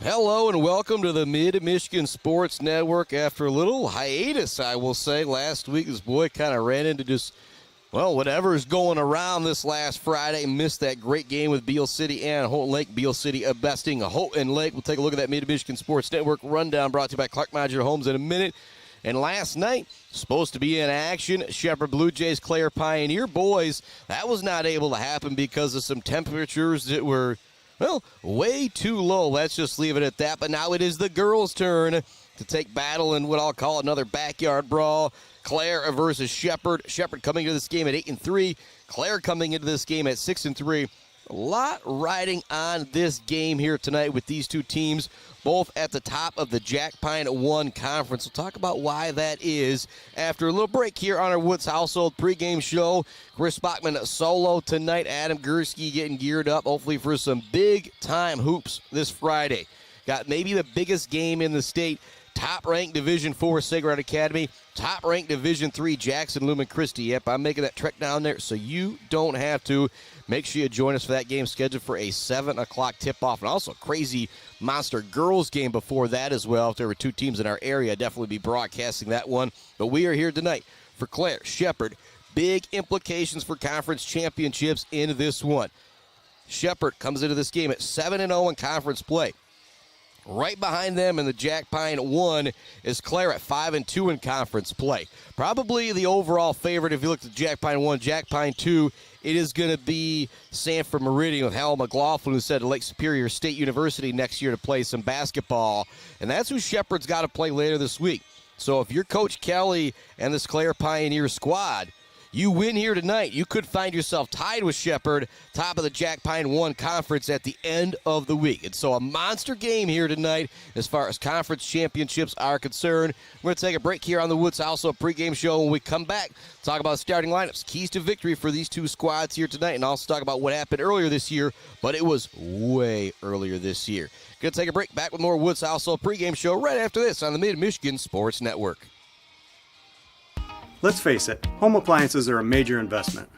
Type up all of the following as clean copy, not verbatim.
Hello and welcome to the Mid-Michigan Sports Network. After a little hiatus, I will say, last week this boy kind of ran into just, whatever's going around this last Friday. Missed that great game with Beal City and Houghton Lake. Beal City besting Houghton Lake. We'll take a look at that Mid-Michigan Sports Network rundown brought to you by Clark Modular Homes in a minute. And last night, supposed to be in action, Shepherd Blue Jays, Clare Pioneer boys. That was not able to happen because of some temperatures that were way too low. Let's just leave it at that. But now it is the girls' turn to take battle in what I'll call another backyard brawl. Clare versus Shepherd. Shepherd coming into this game at 8-3. Clare coming into this game at 6-3. A lot riding on this game here tonight with these two teams, both at the top of the Jack Pine 1 Conference. We'll talk about why that is after a little break here on our Woods Household pregame show. Chris Bachman solo tonight. Adam Gursky getting geared up, hopefully for some big-time hoops this Friday. Got maybe the biggest game in the state. Top-ranked Division IV Sagrada Academy. Top-ranked Division III Jackson Lumen Christi. Yep, I'm making that trek down there so you don't have to. Make sure you join us for that game scheduled for a 7 o'clock tip-off. And also a crazy monster girls game before that as well. If there were two teams in our area, I'd definitely be broadcasting that one. But we are here tonight for Clare, Shepherd. Big implications for conference championships in this one. Shepherd comes into this game at 7-0 in conference play. Right behind them in the Jack Pine 1 is Clare at 5-2 in conference play. Probably the overall favorite if you look at Jack Pine 1, Jack Pine 2, it is going to be Sanford Meridian with Hal McLaughlin, who's headed to Lake Superior State University next year to play some basketball. And that's who Shepherd's got to play later this week. So if you're Coach Kelly and this Clare Pioneer squad, you win here tonight, you could find yourself tied with Shepherd, top of the Jack Pine 1 Conference at the end of the week. And so a monster game here tonight as far as conference championships are concerned. We're going to take a break here on the Woods Household pregame show. When we come back, talk about starting lineups, keys to victory for these two squads here tonight, and also talk about what happened earlier this year, but it was way earlier this year. Going to take a break, back with more Woods Household pregame show right after this on the Mid-Michigan Sports Network. Let's face it, home appliances are a major investment.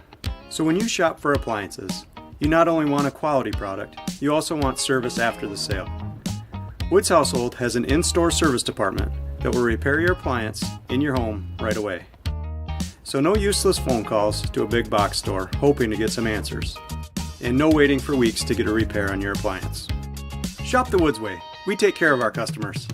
So when you shop for appliances, you not only want a quality product, you also want service after the sale. Woods Household has an in-store service department that will repair your appliance in your home right away. So no useless phone calls to a big box store hoping to get some answers. And no waiting for weeks to get a repair on your appliance. Shop the Woods way. We take care of our customers.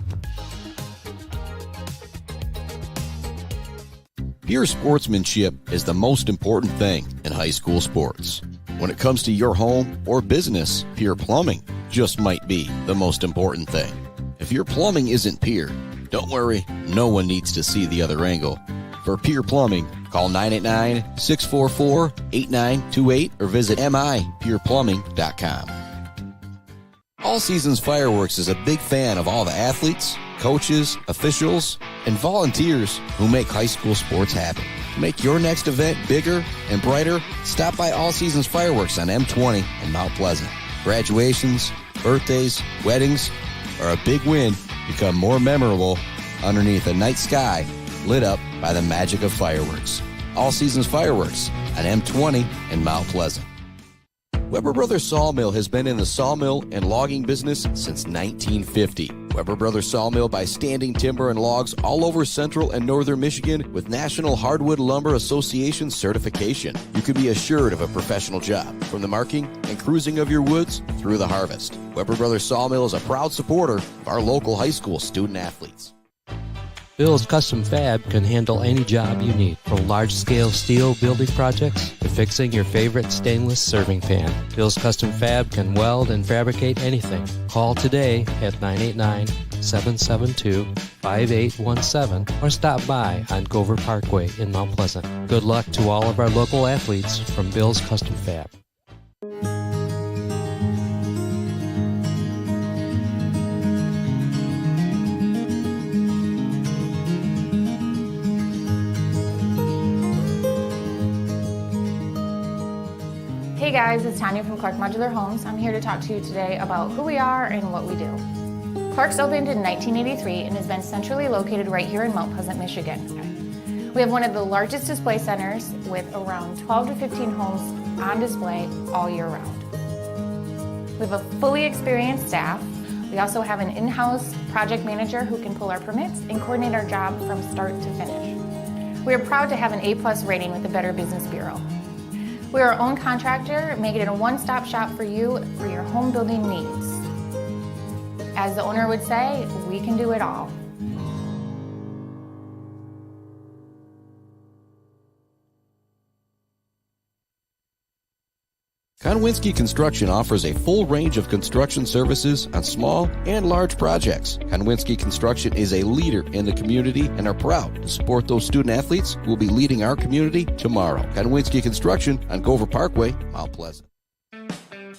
Pure sportsmanship is the most important thing in high school sports. When it comes to your home or business, Pure Plumbing just might be the most important thing. If your plumbing isn't pure, don't worry, no one needs to see the other angle. For Pure Plumbing, call 989-644-8928 or visit mipureplumbing.com. All Seasons Fireworks is a big fan of all the athletes, coaches, officials, and volunteers who make high school sports happen. To make your next event bigger and brighter, stop by All Seasons Fireworks on M20 in Mount Pleasant. Graduations, birthdays, weddings, or a big win become more memorable underneath a night sky lit up by the magic of fireworks. All Seasons Fireworks on M20 in Mount Pleasant. Weber Brothers Sawmill has been in the sawmill and logging business since 1950. Weber Brothers Sawmill buys standing timber and logs all over central and northern Michigan with National Hardwood Lumber Association certification. You can be assured of a professional job, from the marking and cruising of your woods through the harvest. Weber Brothers Sawmill is a proud supporter of our local high school student athletes. Bill's Custom Fab can handle any job you need, from large-scale steel building projects to fixing your favorite stainless serving pan. Bill's Custom Fab can weld and fabricate anything. Call today at 989-772-5817 or stop by on Gover Parkway in Mount Pleasant. Good luck to all of our local athletes from Bill's Custom Fab. Hey guys, it's Tanya from Clark Modular Homes. I'm here to talk to you today about who we are and what we do. Clark's opened in 1983 and has been centrally located right here in Mount Pleasant, Michigan. We have one of the largest display centers with around 12 to 15 homes on display all year round. We have a fully experienced staff We also have an in-house project manager who can pull our permits and coordinate our job from start to finish. We are proud to have an A+ rating with the Better Business Bureau. We are our own contractor, making it a one-stop shop for you for your home building needs. As the owner would say, we can do it all. Konwinski Construction offers a full range of construction services on small and large projects. Konwinski Construction is a leader in the community and are proud to support those student athletes who will be leading our community tomorrow. Konwinski Construction on Gover Parkway, Mount Pleasant.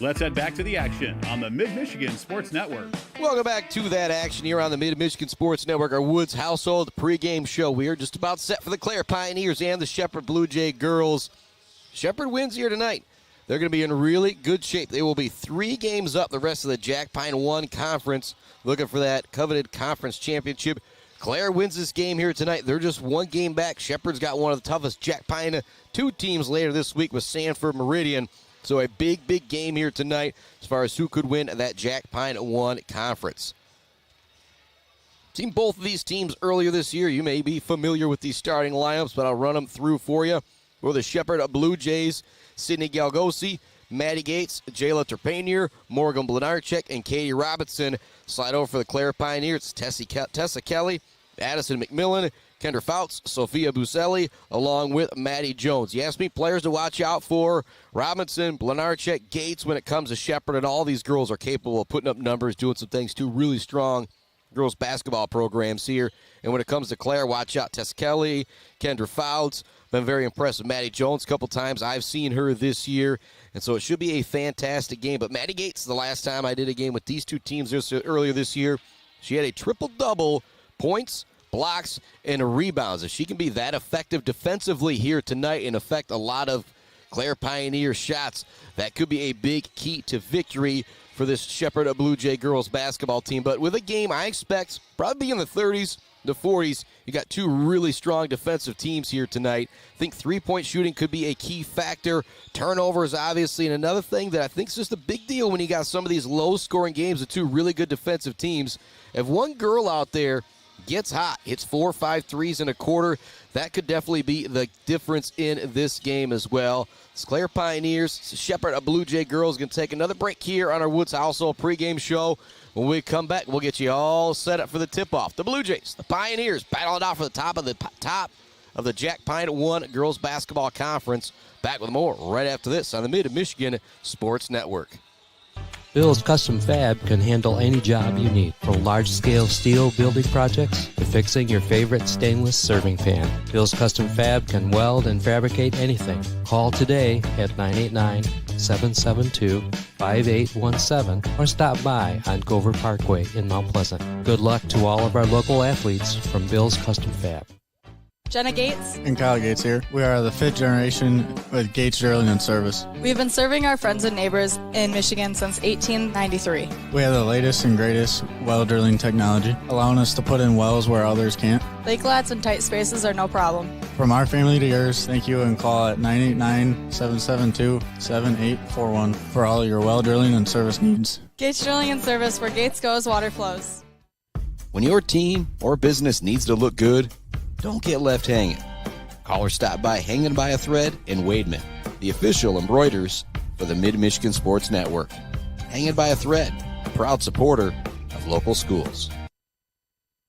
Let's head back to the action on the Mid-Michigan Sports Network. Welcome back to that action here on the Mid-Michigan Sports Network, our Woods Household pregame show. We are just about set for the Clare Pioneers and the Shepherd Blue Jay girls. Shepherd wins here tonight. They're going to be in really good shape. They will be 3 games up the rest of the Jack Pine 1 conference, looking for that coveted conference championship. Clare wins this game here tonight. They're just 1 game back. Shepherd's got one of the toughest Jack Pine 2 teams later this week with Sanford Meridian. So a big, big game here tonight as far as who could win that Jack Pine 1 conference. Seen both of these teams earlier this year. You may be familiar with these starting lineups, but I'll run them through for you. For the Shepherd Blue Jays, Sydney Galgosi, Maddie Gates, Jayla Terpanier, Morgan Blenarchek, and Katie Robinson. Slide over for the Clare Pioneers, Tessa Kelly, Addison McMillan, Kendra Fouts, Sophia Buselli, along with Maddie Jones. You asked me players to watch out for. Robinson, Blenarchek, Gates when it comes to Shepherd, and all these girls are capable of putting up numbers, doing some things too. Really strong girls basketball programs here. And when it comes to Clare, watch out. Tess Kelly, Kendra Fouts. Been very impressed with Maddie Jones a couple times. I've seen her this year, and so it should be a fantastic game. But Maddie Gates, the last time I did a game with these 2 teams earlier this year, she had a triple-double, points, blocks, and rebounds. If she can be that effective defensively here tonight and affect a lot of Clare Pioneer shots, that could be a big key to victory for this Shepherd Blue Jay girls basketball team. But with a game I expect probably in the 30s, the 40s, you got 2 really strong defensive teams here tonight. I think 3-point shooting could be a key factor. Turnovers, obviously, and another thing that I think is just a big deal when you got some of these low-scoring games with 2 really good defensive teams. If one girl out there gets hot, hits 4 or 5 threes in a quarter, that could definitely be the difference in this game as well. It's Clare Pioneers, Shepherd Blue Jay girls going to take another break here on our Woods Household pregame show. When we come back, we'll get you all set up for the tip-off. The Blue Jays, the Pioneers, battling out for the top of the Jack Pine 1 Girls Basketball Conference. Back with more right after this on the Mid-Michigan Sports Network. Bill's Custom Fab can handle any job you need, from large-scale steel building projects to fixing your favorite stainless serving pan. Bill's Custom Fab can weld and fabricate anything. Call today at 989-772-5817 or stop by on Gover Parkway in Mount Pleasant. Good luck to all of our local athletes from Bill's Custom Fab. Jenna Gates. And Kyle Gates here. We are the 5th generation with Gates Drilling and Service. We've been serving our friends and neighbors in Michigan since 1893. We have the latest and greatest well drilling technology, allowing us to put in wells where others can't. Lake lots and tight spaces are no problem. From our family to yours, thank you, and call at 989-772-7841 for all your well drilling and service needs. Gates Drilling and Service, where Gates goes, water flows. When your team or business needs to look good, don't get left hanging. Call or stop by Hanging by a Thread in Wademan, the official embroiders for the Mid-Michigan Sports Network. Hanging by a Thread, a proud supporter of local schools.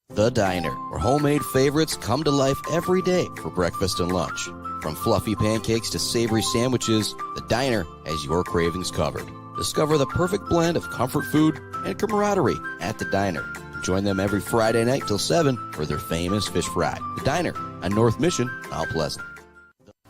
The Diner, where homemade favorites come to life every day for breakfast and lunch. From fluffy pancakes to savory sandwiches, The Diner has your cravings covered. Discover the perfect blend of comfort food and camaraderie at The Diner. Join them every Friday night till 7 for their famous fish fry. The Diner on North Mission, Mount Pleasant.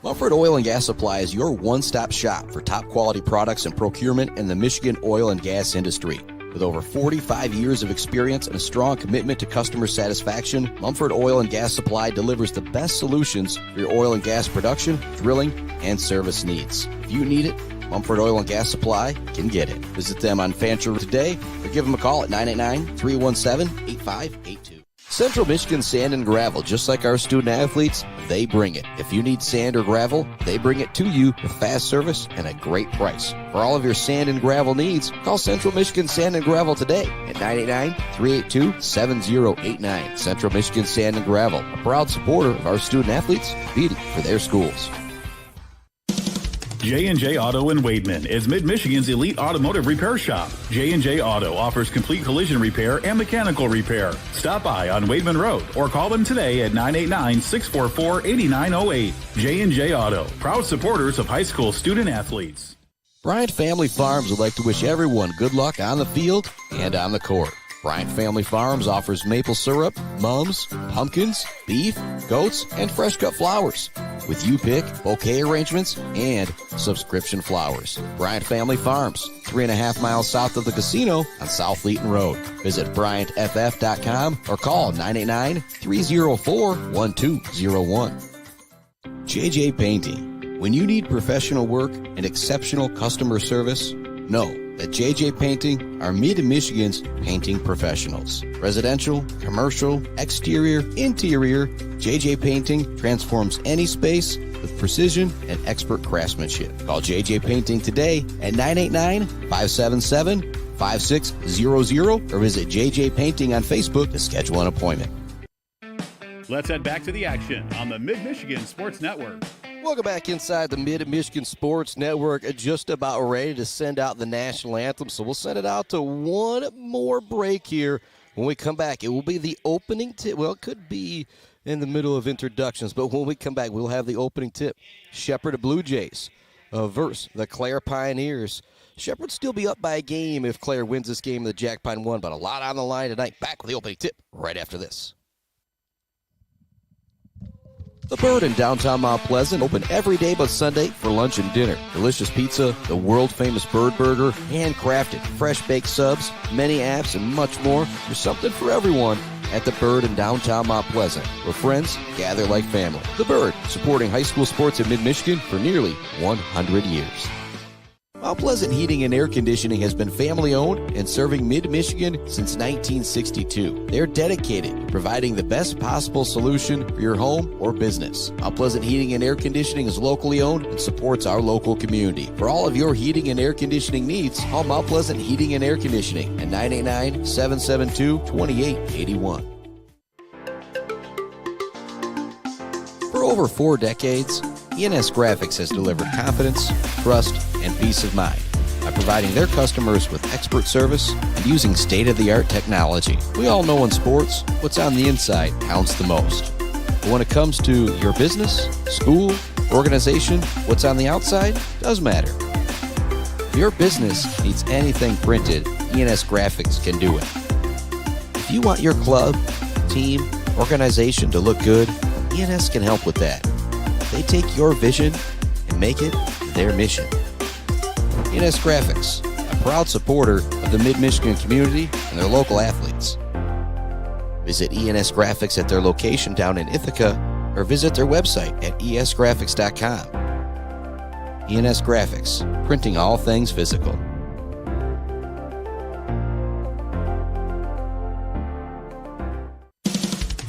Mumford Oil and Gas Supply is your one-stop shop for top-quality products and procurement in the Michigan oil and gas industry. With over 45 years of experience and a strong commitment to customer satisfaction, Mumford Oil and Gas Supply delivers the best solutions for your oil and gas production, drilling, and service needs. If you need it, Mumford Oil and Gas Supply can get it. Visit them on Fancher today or give them a call at 989-317-8582. Central Michigan Sand and Gravel, just like our student athletes, they bring it. If you need sand or gravel, they bring it to you with fast service and a great price. For all of your sand and gravel needs, call Central Michigan Sand and Gravel today at 989-382-7089. Central Michigan Sand and Gravel, a proud supporter of our student athletes competing for their schools. J&J Auto in Wademan is Mid-Michigan's elite automotive repair shop. J&J Auto offers complete collision repair and mechanical repair. Stop by on Wademan Road or call them today at 989-644-8908. J&J Auto, proud supporters of high school student athletes. Bryant Family Farms would like to wish everyone good luck on the field and on the court. Bryant Family Farms offers maple syrup, mums, pumpkins, beef, goats, and fresh cut flowers. With you pick, bouquet arrangements, and subscription flowers. Bryant Family Farms, 3.5 miles south of the casino on South Leeton Road. Visit BryantFF.com or call 989-304-1201. JJ Painting. When you need professional work and exceptional customer service, know that JJ Painting are Mid-Michigan's painting professionals. Residential, commercial, exterior, interior, JJ Painting transforms any space with precision and expert craftsmanship. Call JJ Painting today at 989-577-5600 or visit JJ Painting on Facebook to schedule an appointment. Let's head back to the action on the Mid-Michigan Sports Network. Welcome back inside the Mid-Michigan Sports Network. Just about ready to send out the national anthem, so we'll send it out to one more break here. When we come back, it will be the opening tip. Well, it could be in the middle of introductions, but when we come back, we'll have the opening tip. Shepherd Blue Jays versus the Clare Pioneers. Shepherd still be up by a game if Clare wins this game, the Jack Pine won, but a lot on the line tonight. Back with the opening tip right after this. The Bird in downtown Mount Pleasant, open every day but Sunday for lunch and dinner. Delicious pizza, the world-famous Bird Burger, handcrafted, fresh-baked subs, many apps, and much more. There's something for everyone at The Bird in downtown Mount Pleasant, where friends gather like family. The Bird, supporting high school sports in mid-Michigan for nearly 100 years. Mount Pleasant Heating and Air Conditioning has been family-owned and serving mid-Michigan since 1962. They're dedicated to providing the best possible solution for your home or business. Mount Pleasant Heating and Air Conditioning is locally owned and supports our local community. For all of your heating and air conditioning needs, call Mount Pleasant Heating and Air Conditioning at 989-772-2881. For over 4 decades, ENS Graphics has delivered confidence, trust, and peace of mind by providing their customers with expert service and using state-of-the-art technology. We all know in sports, what's on the inside counts the most. But when it comes to your business, school, organization, what's on the outside does matter. If your business needs anything printed, ENS Graphics can do it. If you want your club, team, organization to look good, ENS can help with that. They take your vision and make it their mission. ENS Graphics, a proud supporter of the Mid-Michigan community and their local athletes. Visit ENS Graphics at their location down in Ithaca or visit their website at esgraphics.com. ENS Graphics, printing all things physical.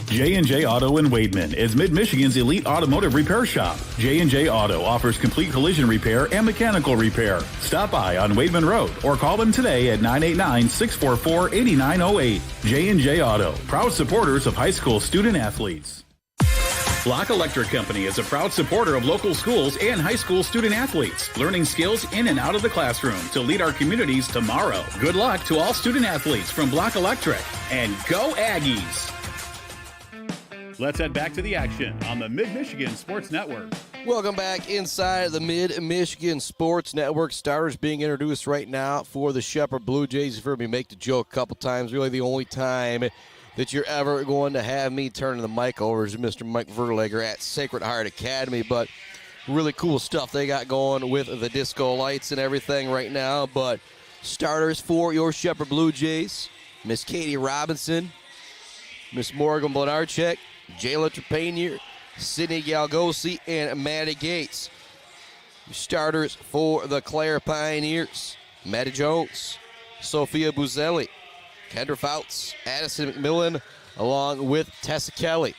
J&J Auto in Wademan is Mid-Michigan's elite automotive repair shop. J&J Auto offers complete collision repair and mechanical repair. Stop by on Wademan Road or call them today at 989-644-8908. J&J Auto, proud supporters of high school student athletes. Block Electric Company is a proud supporter of local schools and high school student athletes, learning skills in and out of the classroom to lead our communities tomorrow. Good luck to all student athletes from Block Electric, and go Aggies! Let's head back to the action on the Mid-Michigan Sports Network. Welcome back inside the Mid-Michigan Sports Network. Starters being introduced right now for the Shepherd Blue Jays. You've heard me make the joke a couple times. Really the only time that you're ever going to have me turning the mic over is Mr. Mike Verlager at Sacred Heart Academy. But really cool stuff they got going with the disco lights and everything right now. But starters for your Shepherd Blue Jays, Miss Katie Robinson, Miss Morgan Blenarchek, Jayla Trepanier, Sydney Galgosi, and Maddie Gates. Starters for the Clare Pioneers, Maddie Jones, Sophia Buzelli, Kendra Fouts, Addison McMillan, along with Tessa Kelly.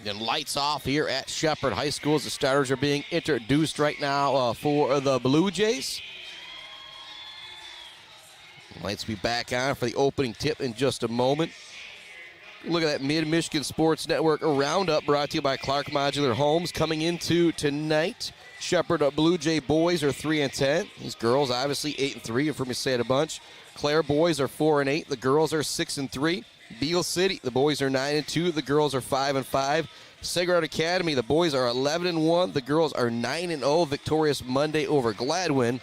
Then lights off here at Shepherd High School as the starters are being introduced right now for the Blue Jays. Lights will be back on for the opening tip in just a moment. Look at that Mid-Michigan Sports Network roundup brought to you by Clark Modular Homes. Coming into tonight, Shepherd Blue Jay boys are 3-10. These girls obviously 8-3. You've heard me say it a bunch. Clare boys are 4-8. The girls are 6-3. Beale City, the boys are 9-2. The girls are 5-5. Segrad Academy, the boys are 11-1. The girls are 9-0. Victorious Monday over Gladwin.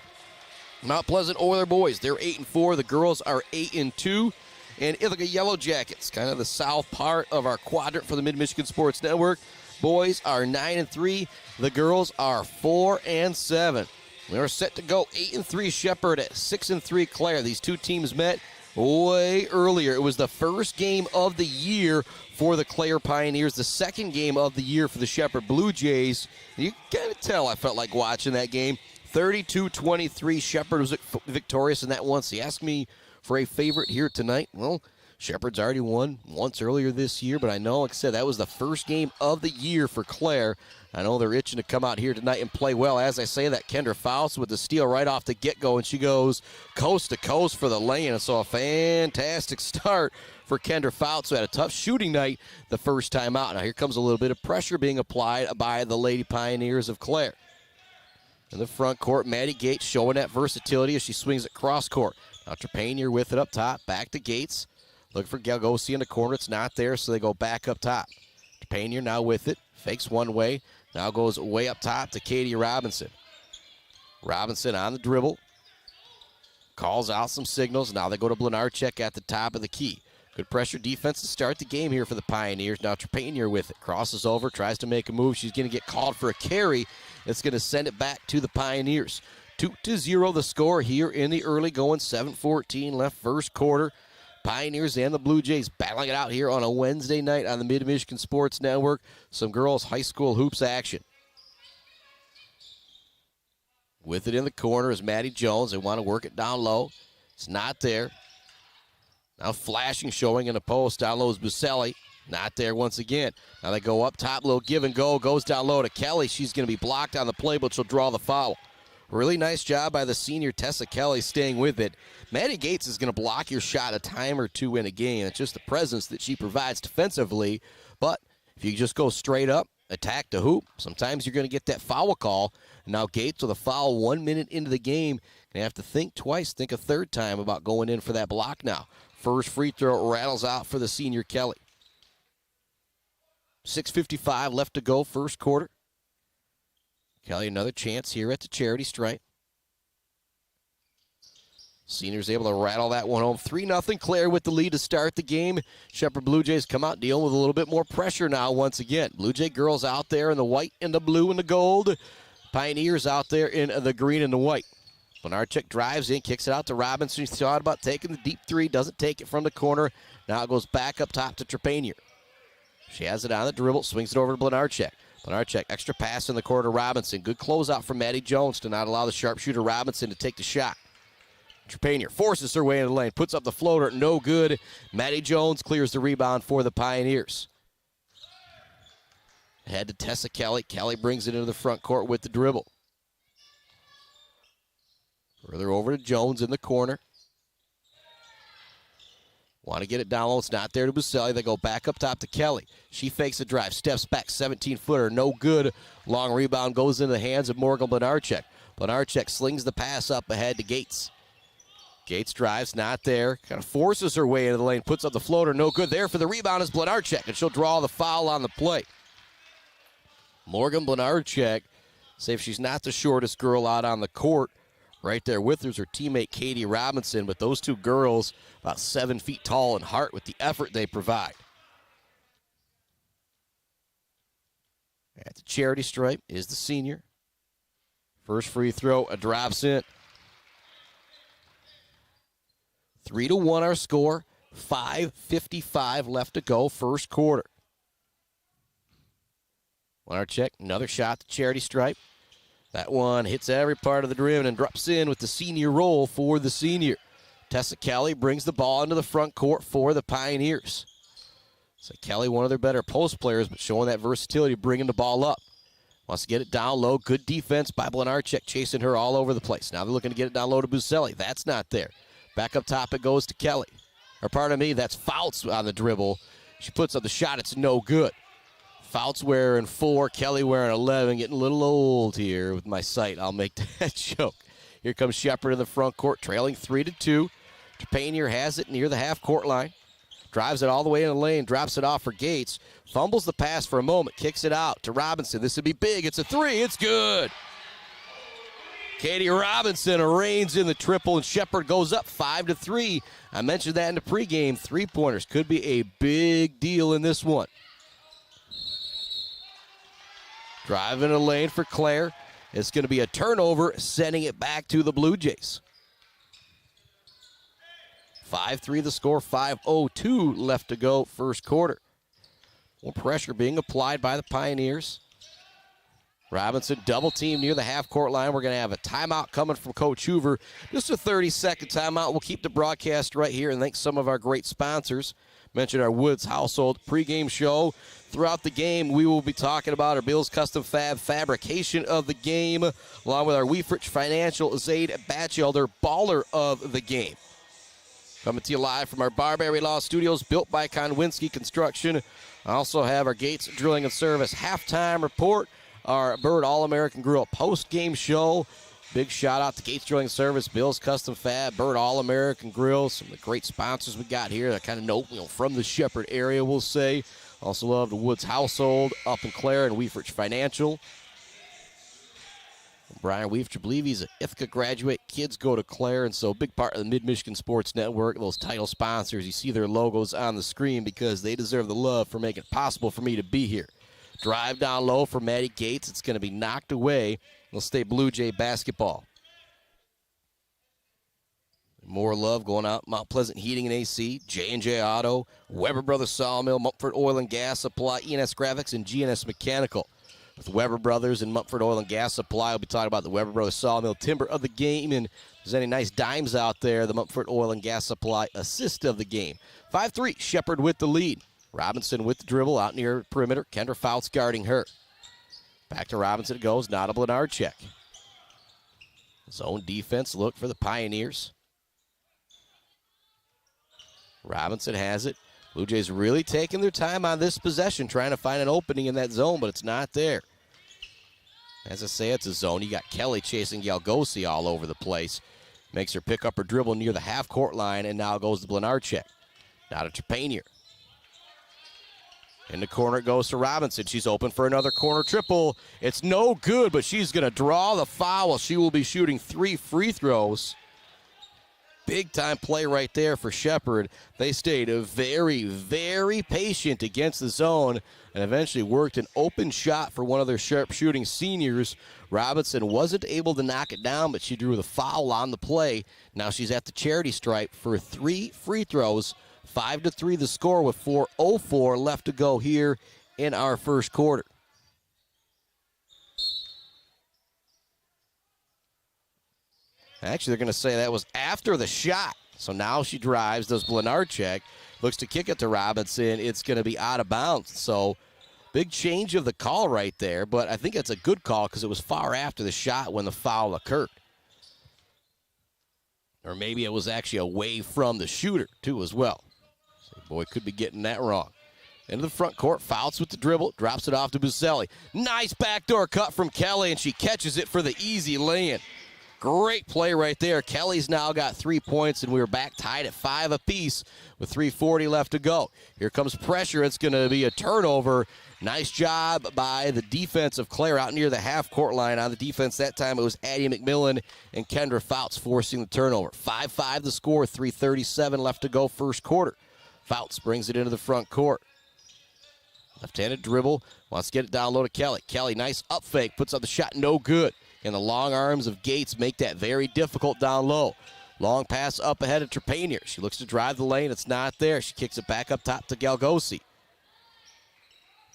Mount Pleasant Oiler boys, they're 8-4. The girls are 8-2. And Ithaca Yellow Jackets, kind of the south part of our quadrant for the Mid-Michigan Sports Network. Boys are 9-3. The girls are 4-7. We are set to go 8-3 Shepherd at 6-3 Clare. These two teams met way earlier. It was the first game of the year for the Clare Pioneers, the second game of the year for the Shepherd Blue Jays. You can tell I felt like watching that game. 32-23, Shepherd was victorious in that one. So you ask me for a favorite here tonight. Well, Shepherd's already won once earlier this year, but I know, like I said, that was the first game of the year for Clare. I know they're itching to come out here tonight and play well. As I say that, Kendra Faust with the steal right off the get-go, and she goes coast to coast for the lane. And so a fantastic start for Kendra Faust, who had a tough shooting night the first time out. Now here comes a little bit of pressure being applied by the Lady Pioneers of Clare. In the front court, Maddie Gates showing that versatility as she swings it cross court. Now Trepanier with it up top, back to Gates. Looking for Galgosi in the corner. It's not there, so they go back up top. Trepanier now with it. Fakes one way. Now goes way up top to Katie Robinson. Robinson on the dribble. Calls out some signals. Now they go to Blenarchek at the top of the key. Good pressure defense to start the game here for the Pioneers. Now Trepanier with it. Crosses over, tries to make a move. She's going to get called for a carry. It's going to send it back to the Pioneers. 2-0 the score here in the early going. 7:14 left first quarter. Pioneers and the Blue Jays battling it out here on a Wednesday night on the Mid-Michigan Sports Network. Some girls high school hoops action. With it in the corner is Maddie Jones. They want to work it down low. It's not there. Now flashing, showing in the post. Down low is Buselli. Not there once again. Now they go up top, little give and go. Goes down low to Kelly. She's going to be blocked on the play, but she'll draw the foul. Really nice job by the senior Tessa Kelly staying with it. Maddie Gates is going to block your shot a time or two in a game. It's just the presence that she provides defensively. But if you just go straight up, attack the hoop, sometimes you're going to get that foul call. Now Gates with a foul 1 minute into the game. Going to have to think twice, think a third time about going in for that block now. First free throw rattles out for the senior Kelly. 6:55 left to go, first quarter. Kelly, another chance here at the charity stripe. Seniors able to rattle that one home. 3-0 Clare with the lead to start the game. Shepherd Blue Jays come out dealing with a little bit more pressure now once again. Blue Jay girls out there in the white and the blue and the gold. Pioneers out there in the green and the white. Blenarchik drives in, kicks it out to Robinson. She thought about taking the deep three, doesn't take it from the corner. Now it goes back up top to Trepanier. She has it on the dribble, swings it over to Blenarchik. Blenarchik, extra pass in the corner to Robinson. Good closeout from Maddie Jones to not allow the sharpshooter Robinson to take the shot. Trepanier forces her way into the lane, puts up the floater, no good. Maddie Jones clears the rebound for the Pioneers. Ahead to Tessa Kelly. Kelly brings it into the front court with the dribble. Further over to Jones in the corner. Want to get it down low. It's not there to Buselli. They go back up top to Kelly. She fakes a drive, steps back, 17-footer, no good. Long rebound goes into the hands of Morgan Blenarchik. Blenarchik slings the pass up ahead to Gates. Gates drives, not there. Kind of forces her way into the lane, puts up the floater, no good. There for the rebound is Blenarchik, and she'll draw the foul on the play. Morgan Blenarchik, say if she's not the shortest girl out on the court, right there with her is her teammate Katie Robinson, but those two girls about 7 feet tall in height with the effort they provide. At the charity stripe is the senior. First free throw, a drops in. 3-1 our score. 5:55 left to go, first quarter. Blenarchik, another shot to charity stripe. That one hits every part of the rim and drops in with the senior roll for the senior. Tessa Kelly brings the ball into the front court for the Pioneers. So Kelly, one of their better post players, but showing that versatility, bringing the ball up. Wants to get it down low. Good defense by Blenarchik, chasing her all over the place. Now they're looking to get it down low to Buselli. That's not there. Back up top it goes to Kelly. Or pardon me, that's Fouts on the dribble. She puts up the shot. It's no good. Fouts wearing 4, Kelly wearing 11. Getting a little old here with my sight. I'll make that joke. Here comes Shepard in the front court, trailing 3-2. Trepanier has it near the half-court line. Drives it all the way in the lane, drops it off for Gates. Fumbles the pass for a moment, kicks it out to Robinson. This would be big. It's a 3. It's good. Katie Robinson reigns in the triple, and Shepard goes up 5-3. I mentioned that in the pregame. 3-pointers could be a big deal in this one. Driving a lane for Clare. It's going to be a turnover, sending it back to the Blue Jays. 5-3 the score, 5:02 left to go first quarter. More pressure being applied by the Pioneers. Robinson double team near the half-court line. We're going to have a timeout coming from Coach Hoover. Just a 30-second timeout. We'll keep the broadcast right here and thank some of our great sponsors. Mentioned our Woods Household pregame show. Throughout the game, we will be talking about our Bills Custom Fab fabrication of the game, along with our Weefrich Financial Zaid Batchelder baller of the game. Coming to you live from our Barberry Law Studios, built by Konwinski Construction. I also have our Gates Drilling and Service halftime report, our Bird All-American Grill post-game show. Big shout-out to Gates Drilling Service, Bills Custom Fab, Bird All-American Grill. Some of the great sponsors we got here that kind of know from the Shepherd area, we'll say. Also love the Woods Household up in Clare and Weefrich Financial. Brian Weefrich, I believe he's an Ithaca graduate. Kids go to Clare, and so a big part of the Mid-Michigan Sports Network, those title sponsors, you see their logos on the screen because they deserve the love for making it possible for me to be here. Drive down low for Maddie Gates. It's going to be knocked away. It'll stay Blue Jay basketball. More love going out. Mount Pleasant Heating and AC, J&J Auto, Weber Brothers Sawmill, Mumford Oil and Gas Supply, ENS Graphics, and GNS Mechanical. With Weber Brothers and Mumford Oil and Gas Supply, we'll be talking about the Weber Brothers Sawmill timber of the game. And if there's any nice dimes out there, the Mumford Oil and Gas Supply assist of the game. 5-3, Shepard with the lead. Robinson with the dribble out near perimeter. Kendra Fouts guarding her. Back to Robinson it goes. Not a Blenarchik. Zone defense look for the Pioneers. Robinson has it. Blue Jays really taking their time on this possession, trying to find an opening in that zone, but it's not there. As I say, it's a zone. You got Kelly chasing Yalgosi all over the place. Makes her pick up her dribble near the half-court line, and now goes to Blenarchik. Now to Trepanier. In the corner it goes to Robinson. She's open for another corner triple. It's no good, but she's going to draw the foul. She will be shooting 3 free throws. Big-time play right there for Shepard. They stayed very, very patient against the zone and eventually worked an open shot for one of their sharp-shooting seniors. Robinson wasn't able to knock it down, but she drew the foul on the play. Now she's at the charity stripe for 3 free throws. 5-3 the score with 4:04 left to go here in our first quarter. Actually, they're going to say that was after the shot. So now she drives, does Blenarchik, looks to kick it to Robinson. It's going to be out of bounds. So big change of the call right there, but I think it's a good call because it was far after the shot when the foul occurred. Or maybe it was actually away from the shooter, too, as well. So boy, could be getting that wrong. Into the front court, Fouts with the dribble, drops it off to Buselli. Nice backdoor cut from Kelly, and she catches it for the easy lay-in. Great play right there. Kelly's now got 3 points, and we're back tied at 5 apiece with 3:40 left to go. Here comes pressure. It's going to be a turnover. Nice job by the defense of Clare out near the half-court line. On the defense that time, it was Addie McMillan and Kendra Fouts forcing the turnover. 5-5 the score, 3:37 left to go first quarter. Fouts brings it into the front court. Left-handed dribble, wants to get it down low to Kelly. Kelly, nice up fake, puts up the shot, no good. And the long arms of Gates make that very difficult down low. Long pass up ahead of Trepanier. She looks to drive the lane. It's not there. She kicks it back up top to Galgosi.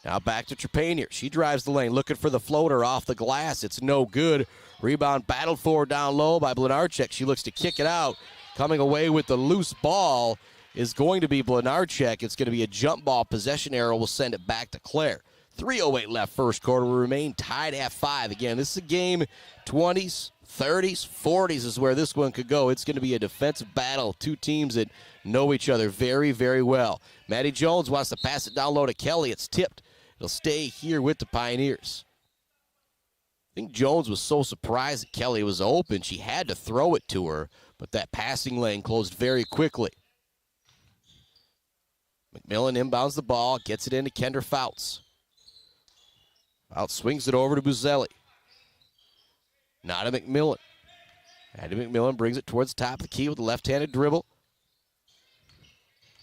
Now back to Trepanier. She drives the lane, looking for the floater off the glass. It's no good. Rebound battled for down low by Blenarchik. She looks to kick it out. Coming away with the loose ball is going to be Blenarchek. It's going to be a jump ball. Possession arrow will send it back to Clare. 3:08 left first quarter. We remain tied at 5. Again, this is a game 20s, 30s, 40s is where this one could go. It's going to be a defensive battle. Two teams that know each other very, very well. Maddie Jones wants to pass it down low to Kelly. It's tipped. It'll stay here with the Pioneers. I think Jones was so surprised that Kelly was open, she had to throw it to her, but that passing lane closed very quickly. McMillan inbounds the ball, gets it into Kendra Fouts. Fouts swings it over to Buzelli. Not to McMillan. Addie McMillan brings it towards the top of the key with a left-handed dribble.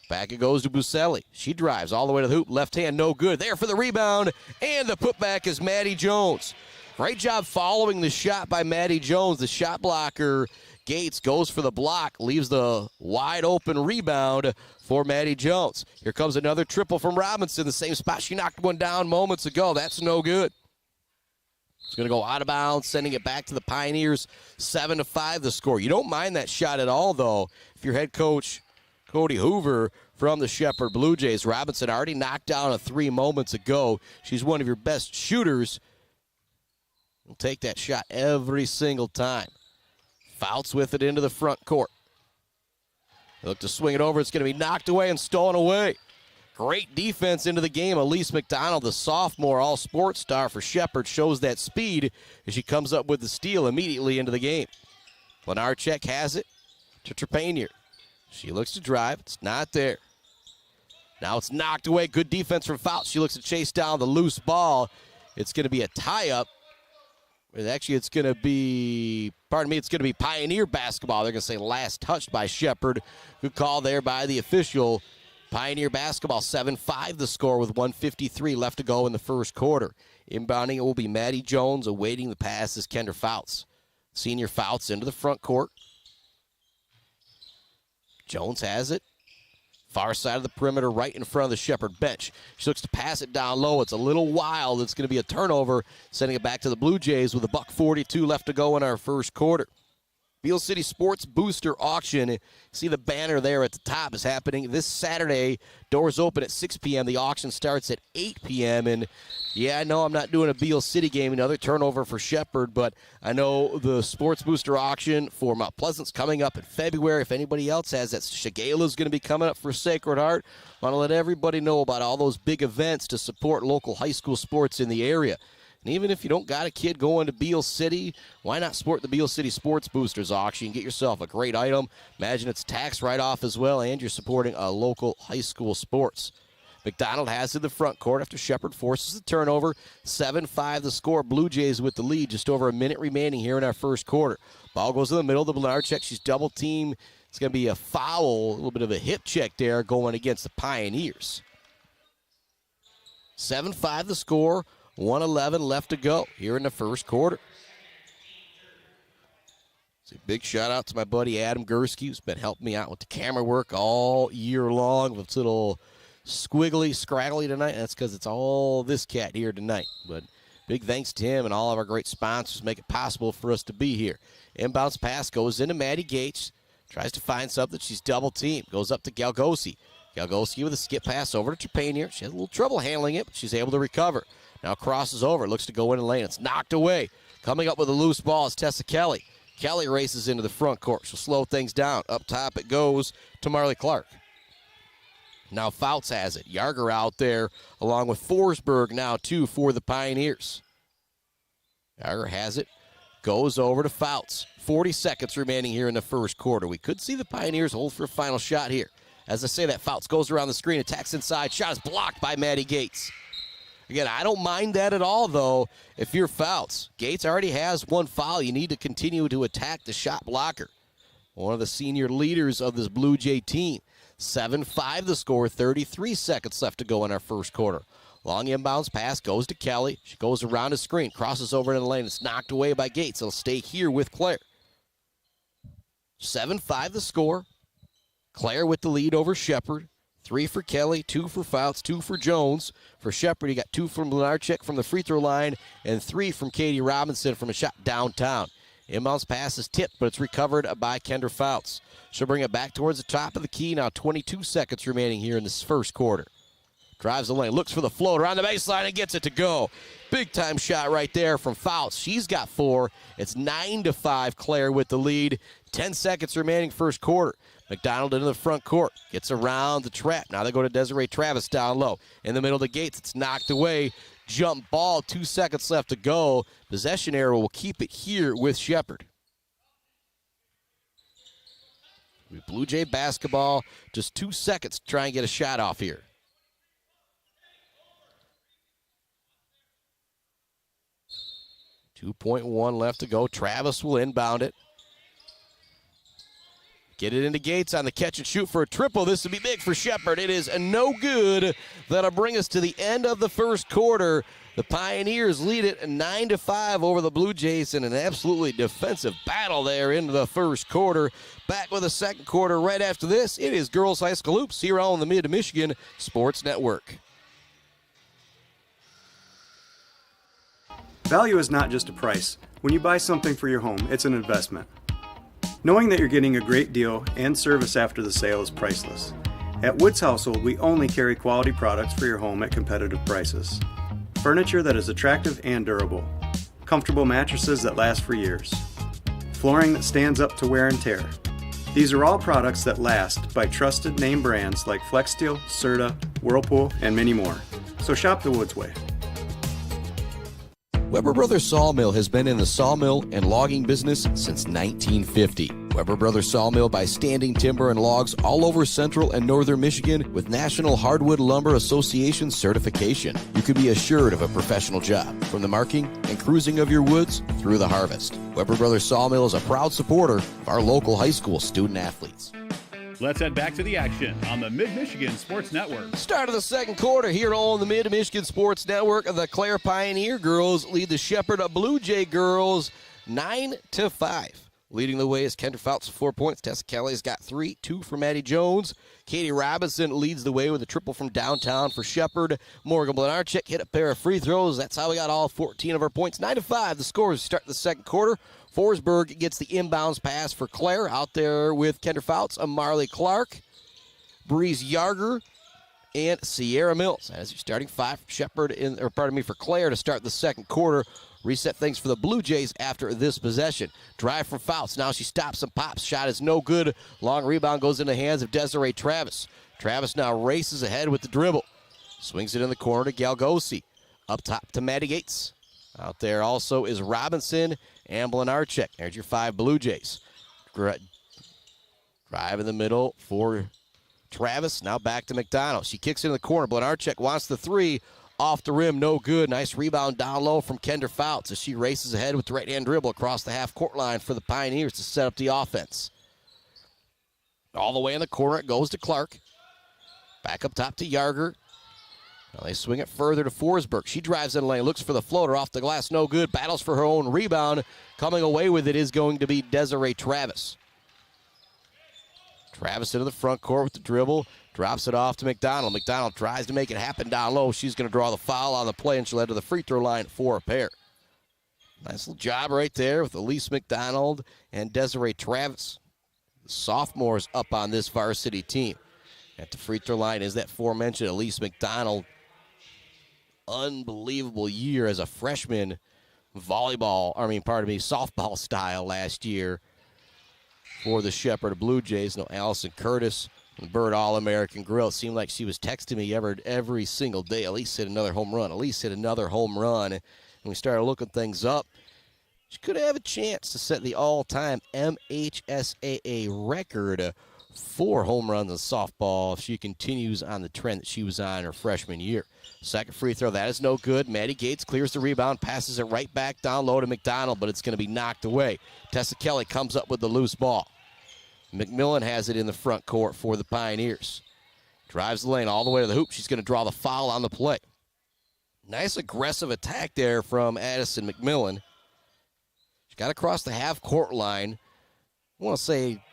Back it goes to Buzelli. She drives all the way to the hoop. Left hand, no good. There for the rebound, and the putback is Maddie Jones. Great job following the shot by Maddie Jones. The shot blocker, Gates, goes for the block, leaves the wide open rebound for Maddie Jones. Here comes another triple from Robinson, the same spot she knocked one down moments ago. That's no good. It's going to go out of bounds, sending it back to the Pioneers. 7-5 the score. You don't mind that shot at all, though, if your head coach, Cody Hoover, from the Shepherd Blue Jays. Robinson already knocked down a 3 moments ago. She's one of your best shooters. Will take that shot every single time. Fouts with it into the front court. They look to swing it over. It's going to be knocked away and stolen away. Great defense into the game. Elise McDonald, the sophomore all-sports star for Shepherd, shows that speed as she comes up with the steal immediately into the game. Blenarchek has it to Trepanier. She looks to drive. It's not there. Now it's knocked away. Good defense from Fouts. She looks to chase down the loose ball. It's going to be a tie-up. Actually, it's going to be, it's going to be Pioneer basketball. They're going to say last touched by Shepherd. Good call there by the official. Pioneer basketball, 7-5 the score with 1:53 left to go in the first quarter. Inbounding it will be Maddie Jones. Awaiting the pass is Kendra Fouts. Senior Fouts into the front court. Jones has it. Far side of the perimeter, right in front of the Shepherd bench. She looks to pass it down low. It's a little wild. It's going to be a turnover, sending it back to the Blue Jays with $1:42 left to go in our first quarter. Beal City Sports Booster Auction. See the banner there at the top is happening this Saturday. Doors open at 6 p.m. The auction starts at 8 p.m. And, yeah, I know I'm not doing a Beal City game, another turnover for Shepherd, but I know the Sports Booster Auction for Mount Pleasant's coming up in February. If anybody else has that, Shigela's going to be coming up for Sacred Heart. Want to let everybody know about all those big events to support local high school sports in the area. And even if you don't got a kid going to Beal City, why not support the Beal City Sports Boosters auction? Get yourself a great item. Imagine it's tax write-off as well, and you're supporting a local high school sports. McDonald has it in the front court after Shepherd forces the turnover. 7-5 the score. Blue Jays with the lead. Just over a minute remaining here in our first quarter. Ball goes in the middle to Blenarchek. She's double teamed. It's going to be a foul, a little bit of a hip check there going against the Pioneers. 7-5 the score. 1:11 left to go here in the first quarter. It's a big shout out to my buddy Adam Gursky, who's been helping me out with the camera work all year long. It's a little squiggly, scraggly tonight. That's because it's all this cat here tonight. But big thanks to him and all of our great sponsors make it possible for us to be here. Inbounds pass goes into Maddie Gates. Tries to find something. She's double teamed. Goes up to Galgosi. Galgosi with a skip pass over to Trepanier. She has a little trouble handling it, but she's able to recover. Now crosses over, looks to go in the lane. It's knocked away. Coming up with a loose ball is Tessa Kelly. Kelly races into the front court. She'll slow things down. Up top it goes to Marley Clark. Now Fouts has it. Yarger out there along with Forsberg now too for the Pioneers. Yarger has it. Goes over to Fouts. 40 seconds remaining here in the first quarter. We could see the Pioneers hold for a final shot here. As I say that, Fouts goes around the screen, attacks inside. Shot is blocked by Maddie Gates. Again, I don't mind that at all, though, if you're Fouts. Gates already has one foul. You need to continue to attack the shot blocker. One of the senior leaders of this Blue Jay team. 7-5 the score, 33 seconds left to go in our first quarter. Long inbounds pass goes to Kelly. She goes around the screen, crosses over in the lane. It's knocked away by Gates. It'll stay here with Clare. 7-5 the score. Clare with the lead over Shepherd. 3 for Kelly, 2 for Fouts, 2 for Jones. For Shepherd, you got 2 from Blenarchek from the free throw line and 3 from Katie Robinson from a shot downtown. Inbounds pass is tipped, but it's recovered by Kendra Fouts. She'll bring it back towards the top of the key. Now 22 seconds remaining here in this first quarter. Drives the lane, looks for the floater on the baseline and gets it to go. Big time shot right there from Fouts. She's got 4. It's 9-5, Clare with the lead. 10 seconds remaining first quarter. McDonald into the front court. Gets around the trap. Now they go to Desiree Travis down low. In the middle of the Gates, it's knocked away. Jump ball, 2 seconds left to go. Possession arrow will keep it here with Shepherd. Blue Jay basketball, just 2 seconds to try and get a shot off here. .1 left to go. Travis will inbound it. Get it into Gates on the catch and shoot for a triple. This would be big for Shepherd. It is no good. That'll bring us to the end of the first quarter. The Pioneers lead it 9-5 over the Blue Jays in an absolutely defensive battle there into the first quarter. Back with the second quarter right after this. It is Girls High School Hoops here on the Mid-Michigan Sports Network. Value is not just a price. When you buy something for your home, it's an investment. Knowing that you're getting a great deal and service after the sale is priceless. At Woods Household, we only carry quality products for your home at competitive prices. Furniture that is attractive and durable. Comfortable mattresses that last for years. Flooring that stands up to wear and tear. These are all products that last by trusted name brands like FlexSteel, Serta, Whirlpool, and many more. So shop the Woods way. Weber Brothers Sawmill has been in the sawmill and logging business since 1950. Weber Brothers Sawmill buys standing timber and logs all over central and northern Michigan with National Hardwood Lumber Association certification. You can be assured of a professional job, from the marking and cruising of your woods through the harvest. Weber Brothers Sawmill is a proud supporter of our local high school student athletes. Let's head back to the action on the Mid-Michigan Sports Network. Start of the second quarter here on the Mid-Michigan Sports Network. The Clare Pioneer girls lead the Shepherd Blue Jay girls 9-5. Leading the way is Kendra Fouts with 4 points. Tessa Kelly's got 3, 2 for Maddie Jones. Katie Robinson leads the way with a triple from downtown for Shepherd. Morgan Blenarchik hit a pair of free throws. That's how we got all 14 of our points. 9-5, the scores start the second quarter. Forsberg gets the inbounds pass for Clare. Out there with Kendra Fouts, Marley Clark, Breeze Yarger, and Sierra Mills. As your starting 5 for Shepherd, for Clare to start the second quarter. Reset things for the Blue Jays after this possession. Drive from Fouts. Now she stops and pops. Shot is no good. Long rebound goes in the hands of Desiree Travis. Travis now races ahead with the dribble. Swings it in the corner to Galgosi. Up top to Maddie Gates. Out there also is Robinson and Blenarchik. There's your 5 Blue Jays. Drive in the middle for Travis. Now back to McDonald. She kicks it in the corner. Blenarchik wants the 3. Off the rim, no good. Nice rebound down low from Kendra Fouts as she races ahead with the right-hand dribble across the half-court line for the Pioneers to set up the offense. All the way in the corner, it goes to Clark. Back up top to Yarger. Now they swing it further to Forsberg. She drives in the lane, looks for the floater off the glass, no good. Battles for her own rebound. Coming away with it is going to be Desiree Travis. Travis into the front court with the dribble. Drops it off to McDonald. McDonald tries to make it happen down low. She's going to draw the foul on the play, and she'll head to the free throw line for a pair. Nice little job right there with Elise McDonald and Desiree Travis. The sophomores up on this varsity team. At the free throw line is that aforementioned Elise McDonald. Unbelievable year as a freshman softball style last year for the Shepherd Blue Jays. No, Allison Curtis, the Bird All-American Grill. It seemed like she was texting me every single day. Elise hit another home run. Elise hit another home run. And we started looking things up. She could have a chance to set the all-time MHSAA record for home runs in softball if she continues on the trend that she was on her freshman year. Second free throw, that is no good. Maddie Gates clears the rebound, passes it right back down low to McDonald, but it's going to be knocked away. Tessa Kelly comes up with the loose ball. McMillan has it in the front court for the Pioneers. Drives the lane all the way to the hoop. She's going to draw the foul on the play. Nice aggressive attack there from Addison McMillan. She got across the half-court line. I want to say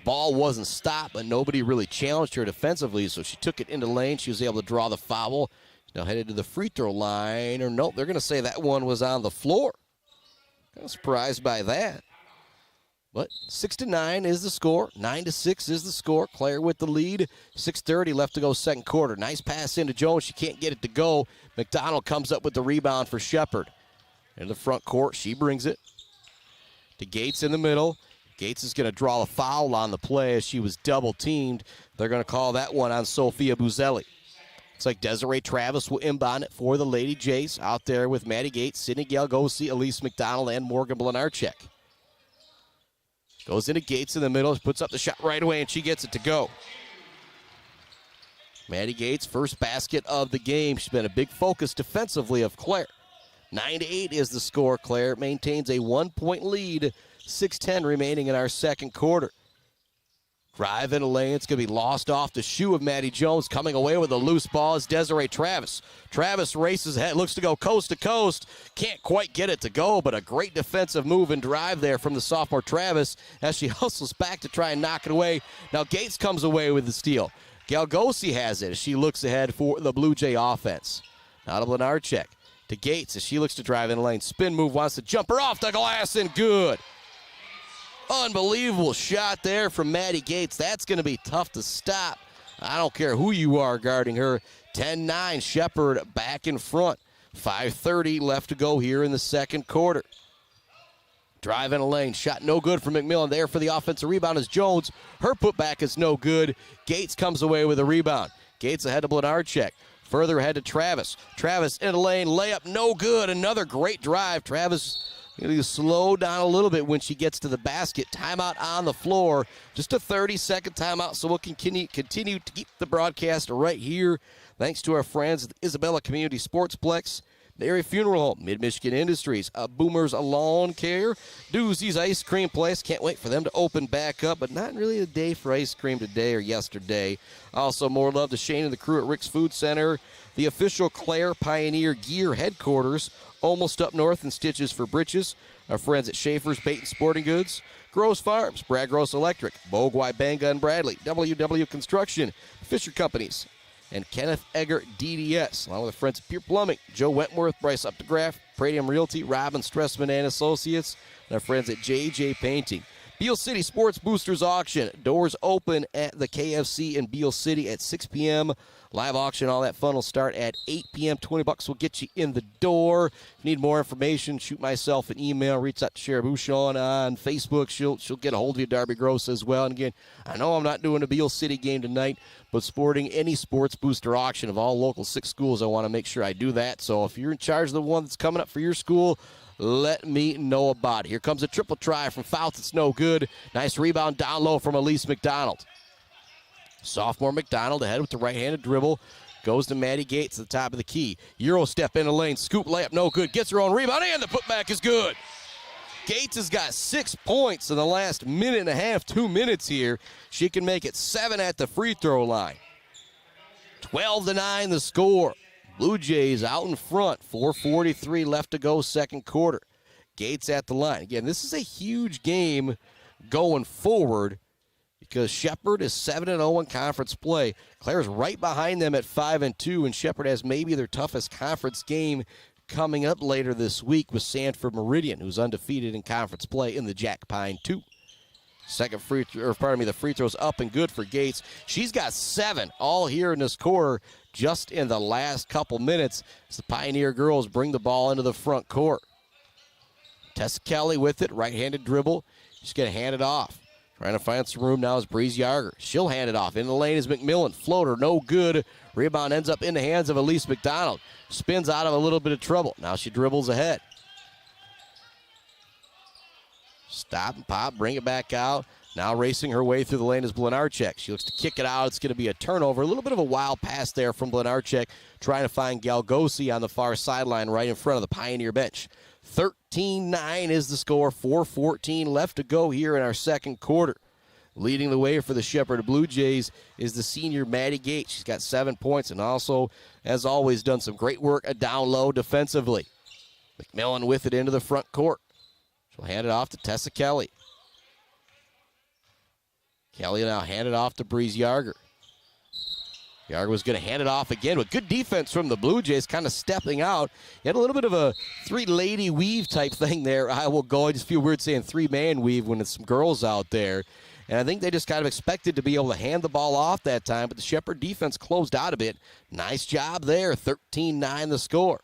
ball wasn't stopped, but nobody really challenged her defensively, so she took it into the lane. She was able to draw the foul. She's now headed to the free throw line. Or nope, they're going to say that one was on the floor. Kind of surprised by that. But 6-9 is the score. 9-6 is the score. Clare with the lead. 6:30 left to go second quarter. Nice pass into Jones. She can't get it to go. McDonald comes up with the rebound for Shepherd. In the front court, she brings it to Gates in the middle. Gates is going to draw a foul on the play as she was double teamed. They're going to call that one on Sophia Buzelli. It's like Desiree Travis will inbound it for the Lady Jays. Out there with Maddie Gates, Sydney Galgosi, Elise McDonald, and Morgan Blenarchek. Goes into Gates in the middle, puts up the shot right away, and she gets it to go. Maddie Gates, first basket of the game. She's been a big focus defensively of Clare. 9-8 is the score. Clare maintains a 1-point lead. 6:10 remaining in our second quarter. Drive in a lane. It's going to be lost off the shoe of Maddie Jones. Coming away with a loose ball is Desiree Travis. Travis races ahead, looks to go coast to coast. Can't quite get it to go, but a great defensive move and drive there from the sophomore Travis as she hustles back to try and knock it away. Now Gates comes away with the steal. Galgosi has it as she looks ahead for the Blue Jay offense. Now to Blenarchek. To Gates as she looks to drive in the lane. Spin move, wants to jump her off the glass and good. Unbelievable shot there from Maddie Gates. That's going to be tough to stop. I don't care who you are guarding her. 10-9, Shepherd back in front. 5:30 left to go here in the second quarter. Drive in a lane. Shot no good for McMillan. There for the offensive rebound is Jones. Her putback is no good. Gates comes away with a rebound. Gates ahead to Blenarchek. Further ahead to Travis. Travis in the lane. Layup no good. Another great drive. Travis going to slow down a little bit when she gets to the basket. Timeout on the floor. Just a 30-second timeout, so we'll continue to keep the broadcast right here. Thanks to our friends at the Isabella Community Sportsplex, Dairy Funeral Home, Mid-Michigan Industries, Boomers Lawn Care, Doozy's Ice Cream Place. Can't wait for them to open back up, but not really a day for ice cream today or yesterday. Also, more love to Shane and the crew at Rick's Food Center, the official Clare Pioneer Gear headquarters, almost up north in Stitches for Britches. Our friends at Schaefer's Bait and Sporting Goods, Gross Farms, Brad Gross Electric, Bogwai Banga and Bradley, WW Construction, Fisher Companies, and Kenneth Egger DDS, along with the friends at Pure Plumbing, Joe Wentworth, Bryce Updegraff, Pradium Realty, Robin Stressman and Associates, and our friends at JJ Painting. Beal City Sports Boosters Auction. Doors open at the KFC in Beal City at 6 p.m. Live auction, all that fun will start at 8 p.m. $20 will get you in the door. If you need more information, shoot myself an email. Reach out to Sheriff Bouchon on Facebook. She'll get a hold of you, Darby Gross, as well. And again, I know I'm not doing a Beal City game tonight, but sporting any sports booster auction of all local 6 schools, I want to make sure I do that. So if you're in charge of the one that's coming up for your school, let me know about it. Here comes a triple try from Fouts. It's no good. Nice rebound down low from Elise McDonald. Sophomore McDonald ahead with the right-handed dribble. Goes to Maddie Gates at the top of the key. Euro step in the lane. Scoop layup, no good. Gets her own rebound, and the putback is good. Gates has got 6 points in the last minute and a half, 2 minutes here. She can make it 7 at the free throw line. 12-9 the score. Blue Jays out in front. 4:43 left to go second quarter. Gates at the line. Again, this is a huge game going forward because Shepherd is 7-0 in conference play. Clare's right behind them at 5-2, and Shepherd has maybe their toughest conference game coming up later this week with Sanford Meridian, who's undefeated in conference play in the Jack Pine 2. The free throw's up and good for Gates. She's got 7 all here in this quarter just in the last couple minutes as the Pioneer girls bring the ball into the front court. Tessa Kelly with it, right-handed dribble. She's going to hand it off. Trying to find some room now is Breeze Yarger. She'll hand it off. In the lane is McMillan. Floater, no good. Rebound ends up in the hands of Elise McDonald. Spins out of a little bit of trouble. Now she dribbles ahead. Stop and pop, bring it back out. Now racing her way through the lane is Blenarchek. She looks to kick it out. It's going to be a turnover. A little bit of a wild pass there from Blenarchek, trying to find Galgosi on the far sideline right in front of the Pioneer bench. 13-9 is the score. 4:14 left to go here in our second quarter. Leading the way for the Shepherd Blue Jays is the senior Maddie Gates. She's got 7 points and also, as always, done some great work down low defensively. McMillan with it into the front court. She'll hand it off to Tessa Kelly. Kelly now handed off to Breeze Yarger. Yarger was going to hand it off again, but good defense from the Blue Jays, kind of stepping out. You had a little bit of a three-lady weave type thing there. I will go. I just feel weird saying three-man weave when it's some girls out there. And I think they just kind of expected to be able to hand the ball off that time, but the Shepherd defense closed out a bit. Nice job there, 13-9 the score.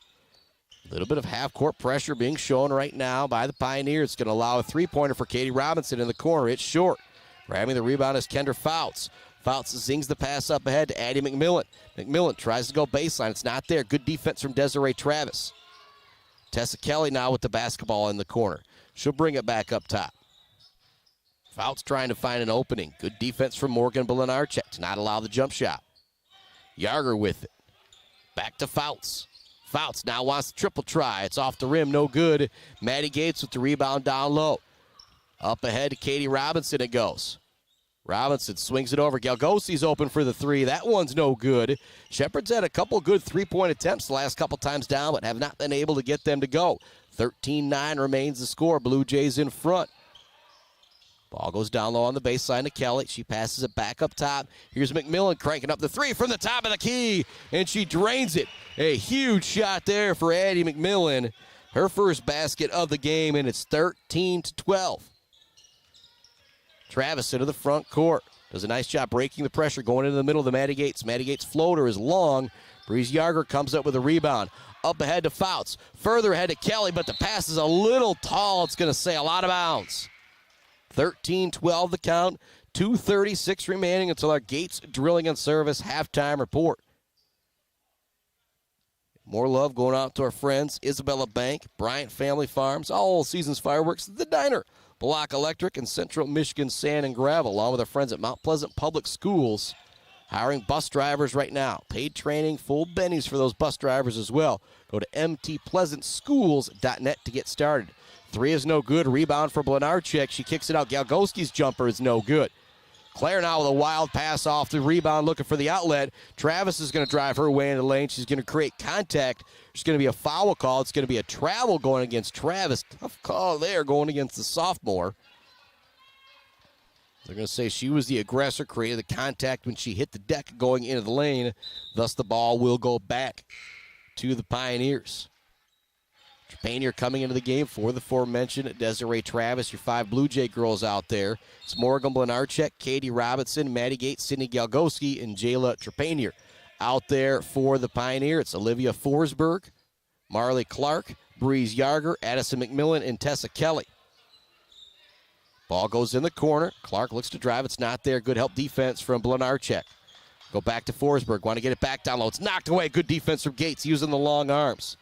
A little bit of half-court pressure being shown right now by the Pioneers. It's going to allow a three-pointer for Katie Robinson in the corner. It's short. Grabbing the rebound is Kendra Fouts. Fouts zings the pass up ahead to Addie McMillan. McMillan tries to go baseline. It's not there. Good defense from Desiree Travis. Tessa Kelly now with the basketball in the corner. She'll bring it back up top. Fouts trying to find an opening. Good defense from Morgan Belenarchek to not allow the jump shot. Yarger with it. Back to Fouts. Fouts now wants the triple try. It's off the rim, no good. Maddie Gates with the rebound down low. Up ahead to Katie Robinson it goes. Robinson swings it over. Galgosi's open for the three. That one's no good. Shepherd's had a couple good three-point attempts the last couple times down, but have not been able to get them to go. 13-9 remains the score. Blue Jays in front. Ball goes down low on the baseline to Kelly. She passes it back up top. Here's McMillan cranking up the three from the top of the key, and she drains it. A huge shot there for Addie McMillan. Her first basket of the game, and it's 13-12. Travis into the front court. Does a nice job breaking the pressure, going into the middle of the Maddie Gates. Maddie Gates' floater is long. Breeze Yarger comes up with a rebound. Up ahead to Fouts. Further ahead to Kelly, but the pass is a little tall. It's going to sail out of bounds. 13-12 the count. 2:36 remaining until our Gates Drilling and Service halftime report. More love going out to our friends, Isabella Bank, Bryant Family Farms, All Seasons Fireworks, The Diner, Block Electric, and Central Michigan Sand and Gravel, along with our friends at Mount Pleasant Public Schools. Hiring bus drivers right now. Paid training, full bennies for those bus drivers as well. Go to mtpleasantschools.net to get started. Three is no good. Rebound for Blenarchik. She kicks it out. Galgoski's jumper is no good. Clare now with a wild pass off the rebound, looking for the outlet. Travis is going to drive her way into the lane. She's going to create contact. There's going to be a foul call. It's going to be a travel going against Travis. Tough call there going against the sophomore. They're going to say she was the aggressor, created the contact when she hit the deck going into the lane. Thus, the ball will go back to the Pioneers. Trepanier coming into the game for the aforementioned Desiree Travis, your five Blue Jay girls out there. It's Morgan Blenarchek, Katie Robinson, Maddie Gates, Sydney Galgoski, and Jayla Trepanier. Out there for the Pioneer, it's Olivia Forsberg, Marley Clark, Breeze Yarger, Addison McMillan, and Tessa Kelly. Ball goes in the corner. Clark looks to drive. It's not there. Good help defense from Blenarchek. Go back to Forsberg. Want to get it back down low. It's knocked away. Good defense from Gates using the long arms.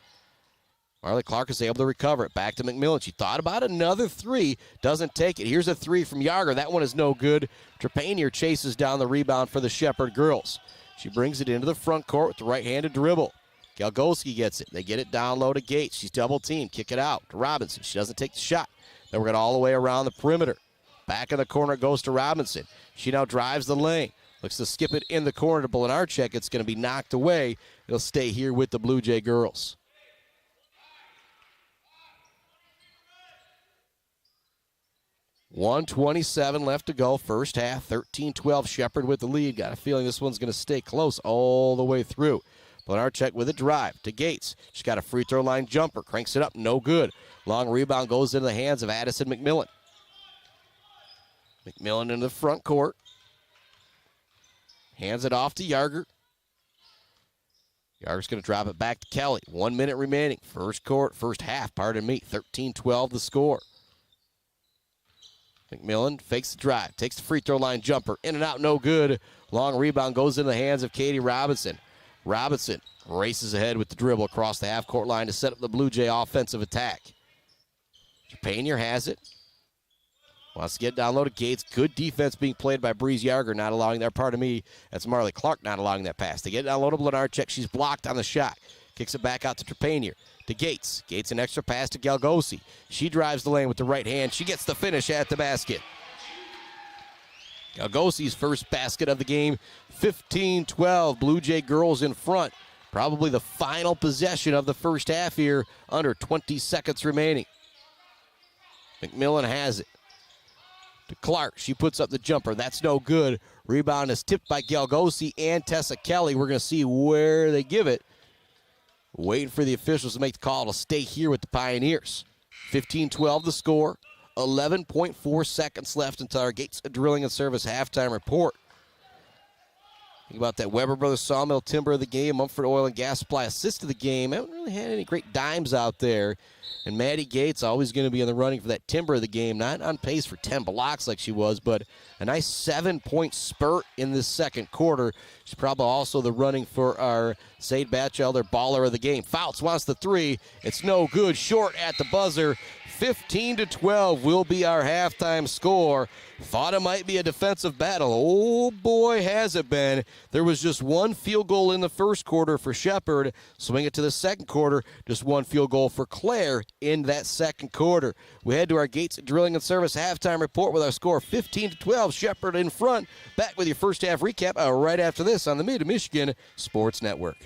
Marley Clark is able to recover it. Back to McMillan. She thought about another three. Doesn't take it. Here's a three from Yarger. That one is no good. Trepanier chases down the rebound for the Shepherd girls. She brings it into the front court with the right-handed dribble. Galgoski gets it. They get it down low to Gates. She's double-teamed. Kick it out to Robinson. She doesn't take the shot. Then we're going all the way around the perimeter. Back in the corner goes to Robinson. She now drives the lane. Looks to skip it in the corner to Blenarchek. It's going to be knocked away. It'll stay here with the Blue Jay girls. .127 left to go. First half, 13-12. Shepherd with the lead. Got a feeling this one's going to stay close all the way through. Blenarchek with a drive to Gates. She's got a free throw line jumper. Cranks it up. No good. Long rebound goes into the hands of Addison McMillan. McMillan in the front court. Hands it off to Yarger. Yarger's going to drop it back to Kelly. 1 minute remaining. First half, 13-12 the score. McMillan fakes the drive, takes the free throw line jumper, in and out, no good. Long rebound goes in the hands of Katie Robinson. Robinson races ahead with the dribble across the half-court line to set up the Blue Jay offensive attack. Trepanier has it. Wants to get down low to Gates. Good defense being played by Breeze Yarger, not allowing that. That's Marley Clark not allowing that pass. They get it down low to Blenarchek. She's blocked on the shot. Kicks it back out to Trepanier. To Gates. Gates an extra pass to Galgosi. She drives the lane with the right hand. She gets the finish at the basket. Galgosi's first basket of the game. 15-12. Blue Jay girls in front. Probably the final possession of the first half here. Under 20 seconds remaining. McMillan has it. to Clark. She puts up the jumper. That's no good. Rebound is tipped by Galgosi and Tessa Kelly. We're going to see where they give it. Waiting for the officials to make the call to stay here with the Pioneers. 15-12 the score. 11.4 seconds left until our Gates Drilling and Service halftime report. Think about that. Weber Brothers Sawmill Timber of the game. Mumford Oil and Gas Supply assist of the game. Haven't really had any great dimes out there. And Maddie Gates always going to be in the running for that timber of the game. Not on pace for 10 blocks like she was, but a nice 7-point spurt in this second quarter. She's probably also the running for our Sade Batchelder baller of the game. Fouts wants the three. It's no good. Short at the buzzer. 15-12 will be our halftime score. Thought it might be a defensive battle. Oh, boy, has it been. There was just one field goal in the first quarter for Shepherd. Swing it to the second quarter, just one field goal for Clare in that second quarter. We head to our Gates Drilling and Service halftime report with our score 15-12. Shepherd in front. Back with your first half recap right after this on the Mid-Michigan Sports Network.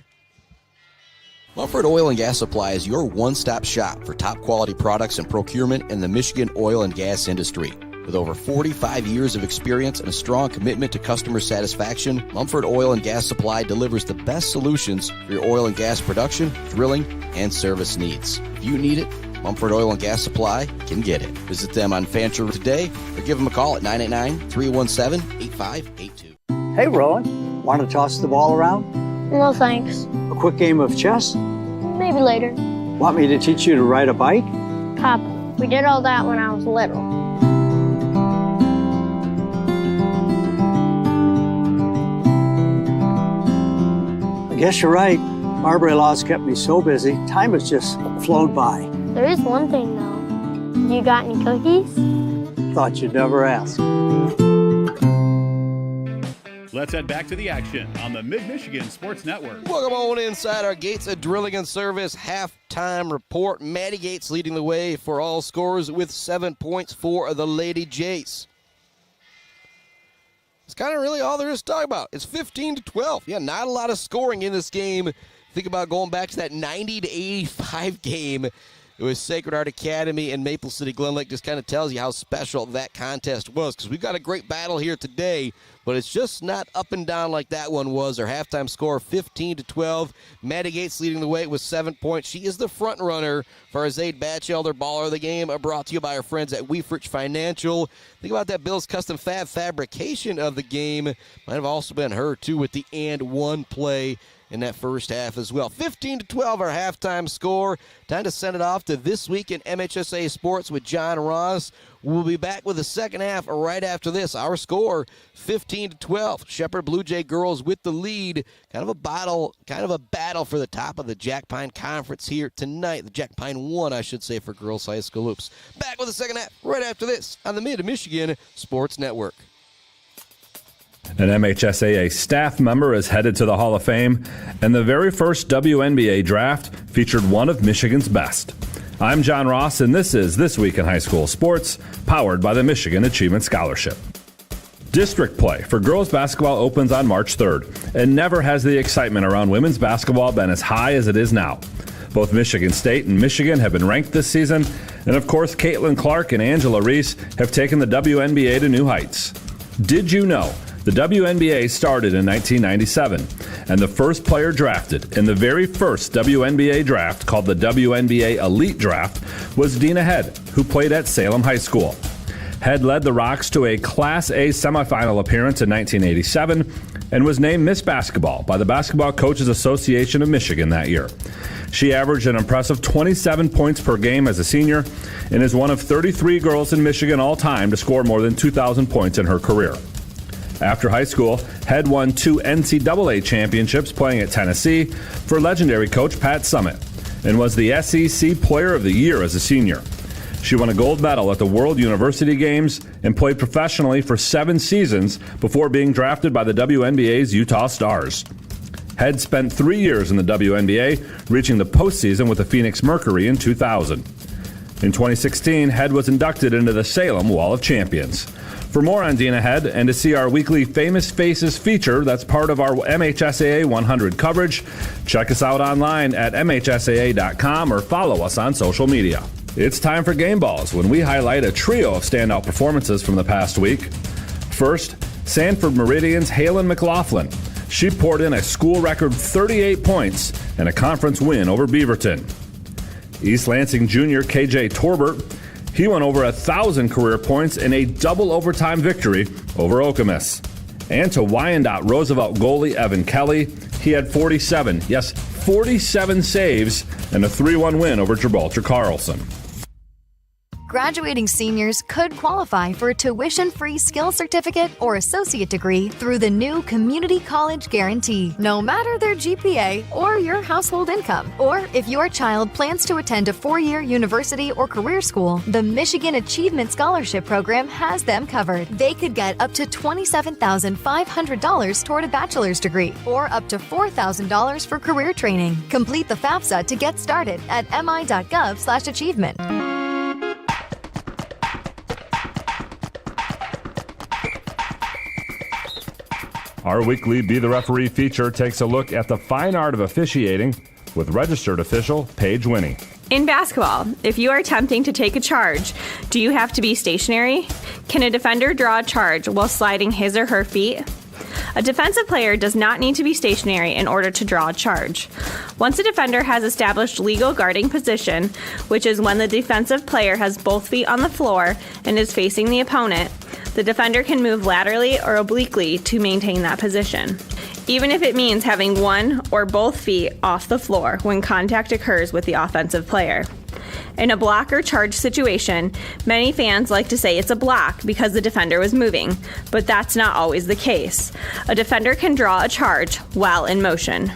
Mumford Oil and Gas Supply is your one-stop shop for top-quality products and procurement in the Michigan oil and gas industry. With over 45 years of experience and a strong commitment to customer satisfaction, Mumford Oil and Gas Supply delivers the best solutions for your oil and gas production, drilling, and service needs. If you need it, Mumford Oil and Gas Supply can get it. Visit them on Fancher today or give them a call at 989-317-8582. Hey, Rowan, want to toss the ball around? No, thanks. A quick game of chess? Maybe later. Want me to teach you to ride a bike? Papa, we did all that when I was little. I guess you're right. Marbury Law's kept me so busy, time has just flown by. There is one thing, though. You got any cookies? Thought you'd never ask. Let's head back to the action on the Mid-Michigan Sports Network. Welcome on inside our Gates Drilling and Service halftime report. Maddie Gates leading the way for all scores with 7 points for the Lady Jays. It's kind of really all there is to talk about. It's 15-12. Yeah, not a lot of scoring in this game. Think about going back to that 90-85 game. It was Sacred Heart Academy and Maple City Glen Lake. Just kind of tells you how special that contest was, because we've got a great battle here today, but it's just not up and down like that one was. Our halftime score 15-12. Maddie Gates leading the way with 7 points. She is the front runner for our Zade Batchelder baller of the game, brought to you by our friends at Weefrich Financial. Think about that Bill's Custom Fab fabrication of the game. Might have also been her, too, with the and one play in that first half as well. 15-12 our halftime score. Time to send it off to This Week in MHSA Sports with John Ross. We'll be back with the second half right after this. Our score 15-12. Shepherd Blue Jay girls with the lead. Kind of a battle for the top of the Jack Pine Conference here tonight. The Jack Pine 1, I should say, for girls high school hoops. Back with the second half right after this on the Mid-Michigan Sports Network. An MHSAA staff member is headed to the Hall of Fame, and the very first WNBA draft featured one of Michigan's best. I'm John Ross, and this is This Week in High School Sports, powered by the Michigan Achievement Scholarship. District play for girls basketball opens on March 3rd, and never has the excitement around women's basketball been as high as it is now. Both Michigan State and Michigan have been ranked this season, and of course, Caitlin Clark and Angela Reese have taken the WNBA to new heights. Did you know the WNBA started in 1997, and the first player drafted in the very first WNBA draft, called the WNBA Elite Draft, was Dina Head, who played at Salem High School. Head led the Rocks to a Class A semifinal appearance in 1987 and was named Miss Basketball by the Basketball Coaches Association of Michigan that year. She averaged an impressive 27 points per game as a senior and is one of 33 girls in Michigan all time to score more than 2,000 points in her career. After high school, Head won 2 NCAA championships playing at Tennessee for legendary coach Pat Summitt and was the SEC Player of the Year as a senior. She won a gold medal at the World University Games and played professionally for 7 seasons before being drafted by the WNBA's Utah Stars. Head spent 3 years in the WNBA, reaching the postseason with the Phoenix Mercury in 2000. In 2016, Head was inducted into the Salem Wall of Champions. For more on Dina Head and to see our weekly Famous Faces feature that's part of our MHSAA 100 coverage, check us out online at MHSAA.com or follow us on social media. It's time for Game Balls, when we highlight a trio of standout performances from the past week. First, Sanford Meridian's Halen McLaughlin. She poured in a school record 38 points and a conference win over Beaverton. East Lansing junior KJ Torbert, he won over 1,000 career points in a double overtime victory over Okemos. And to Wyandotte Roosevelt goalie Evan Kelly, he had 47 saves and a 3-1 win over Gibraltar Carlson. Graduating seniors could qualify for a tuition-free skills certificate or associate degree through the new Community College Guarantee, no matter their GPA or your household income. Or if your child plans to attend a 4-year university or career school, the Michigan Achievement Scholarship Program has them covered. They could get up to $27,500 toward a bachelor's degree or up to $4,000 for career training. Complete the FAFSA to get started at mi.gov/achievement. Our weekly Be the Referee feature takes a look at the fine art of officiating with registered official Paige Winnie. In basketball, if you are attempting to take a charge, do you have to be stationary? Can a defender draw a charge while sliding his or her feet? A defensive player does not need to be stationary in order to draw a charge. Once a defender has established legal guarding position, which is when the defensive player has both feet on the floor and is facing the opponent, the defender can move laterally or obliquely to maintain that position, even if it means having one or both feet off the floor when contact occurs with the offensive player. In a block or charge situation, many fans like to say it's a block because the defender was moving, but that's not always the case. A defender can draw a charge while in motion.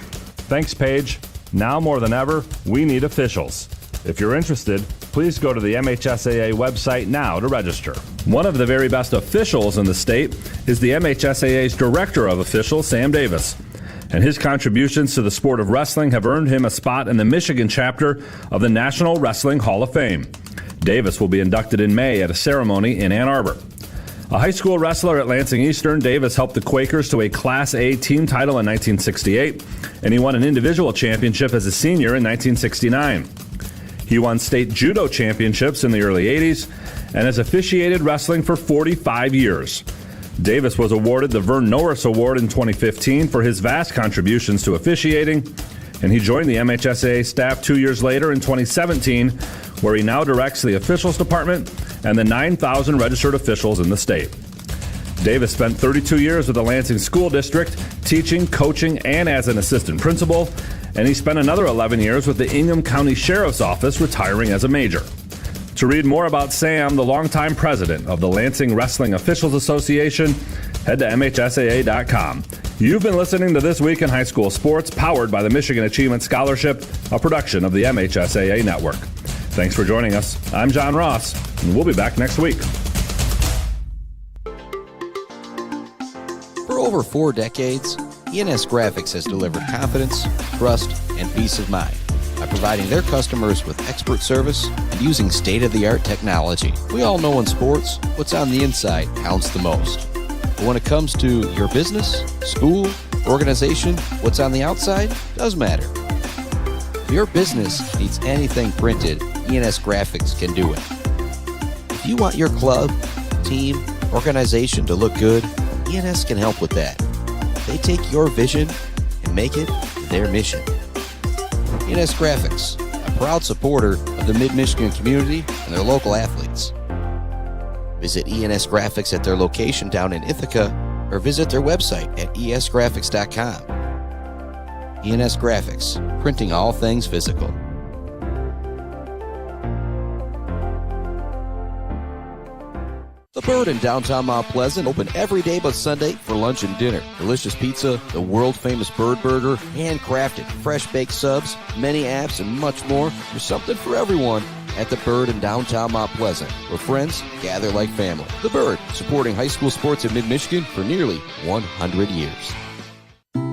Thanks, Paige. Now more than ever, we need officials. If you're interested, please go to the MHSAA website now to register. One of the very best officials in the state is the MHSAA's Director of Officials, Sam Davis. And his contributions to the sport of wrestling have earned him a spot in the Michigan chapter of the National Wrestling Hall of Fame. Davis will be inducted in May at a ceremony in Ann Arbor. A high school wrestler at Lansing Eastern, Davis helped the Quakers to a Class A team title in 1968, and he won an individual championship as a senior in 1969. He won state judo championships in the early 80s and has officiated wrestling for 45 years. Davis was awarded the Vern Norris Award in 2015 for his vast contributions to officiating, and he joined the MHSAA staff 2 years later in 2017, where he now directs the officials department and the 9,000 registered officials in the state. Davis spent 32 years with the Lansing School District, teaching, coaching, and as an assistant principal, and he spent another 11 years with the Ingham County Sheriff's Office, retiring as a major. To read more about Sam, the longtime president of the Lansing Wrestling Officials Association, head to MHSAA.com. You've been listening to This Week in High School Sports, powered by the Michigan Achievement Scholarship, a production of the MHSAA Network. Thanks for joining us. I'm John Ross, and we'll be back next week. For over 4 decades, ENS Graphics has delivered confidence, trust, and peace of mind by providing their customers with expert service and using state-of-the-art technology. We all know in sports, what's on the inside counts the most. But when it comes to your business, school, organization, what's on the outside does matter. If your business needs anything printed, ENS Graphics can do it. If you want your club, team, organization to look good, ENS can help with that. They take your vision and make it their mission. ENS Graphics, a proud supporter of the Mid-Michigan community and their local athletes. Visit ENS Graphics at their location down in Ithaca or visit their website at esgraphics.com. ENS Graphics, printing all things physical. The Bird in downtown Mount Pleasant, open every day but Sunday for lunch and dinner. Delicious pizza, the world-famous Bird Burger, handcrafted, fresh-baked subs, many apps, and much more. There's something for everyone at The Bird in downtown Mount Pleasant, where friends gather like family. The Bird, supporting high school sports in mid-Michigan for nearly 100 years.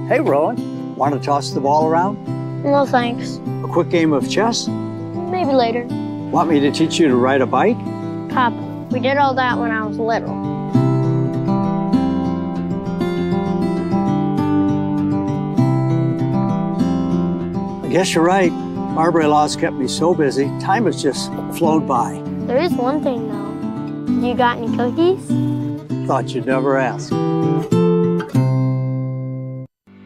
Hey, Rowan, want to toss the ball around? No thanks. A quick game of chess? Maybe later. Want me to teach you to ride a bike? Papa, we did all that when I was little. I guess you're right. Marbury Law's kept me so busy, time has just flown by. There is one thing though. You got any cookies? Thought you'd never ask.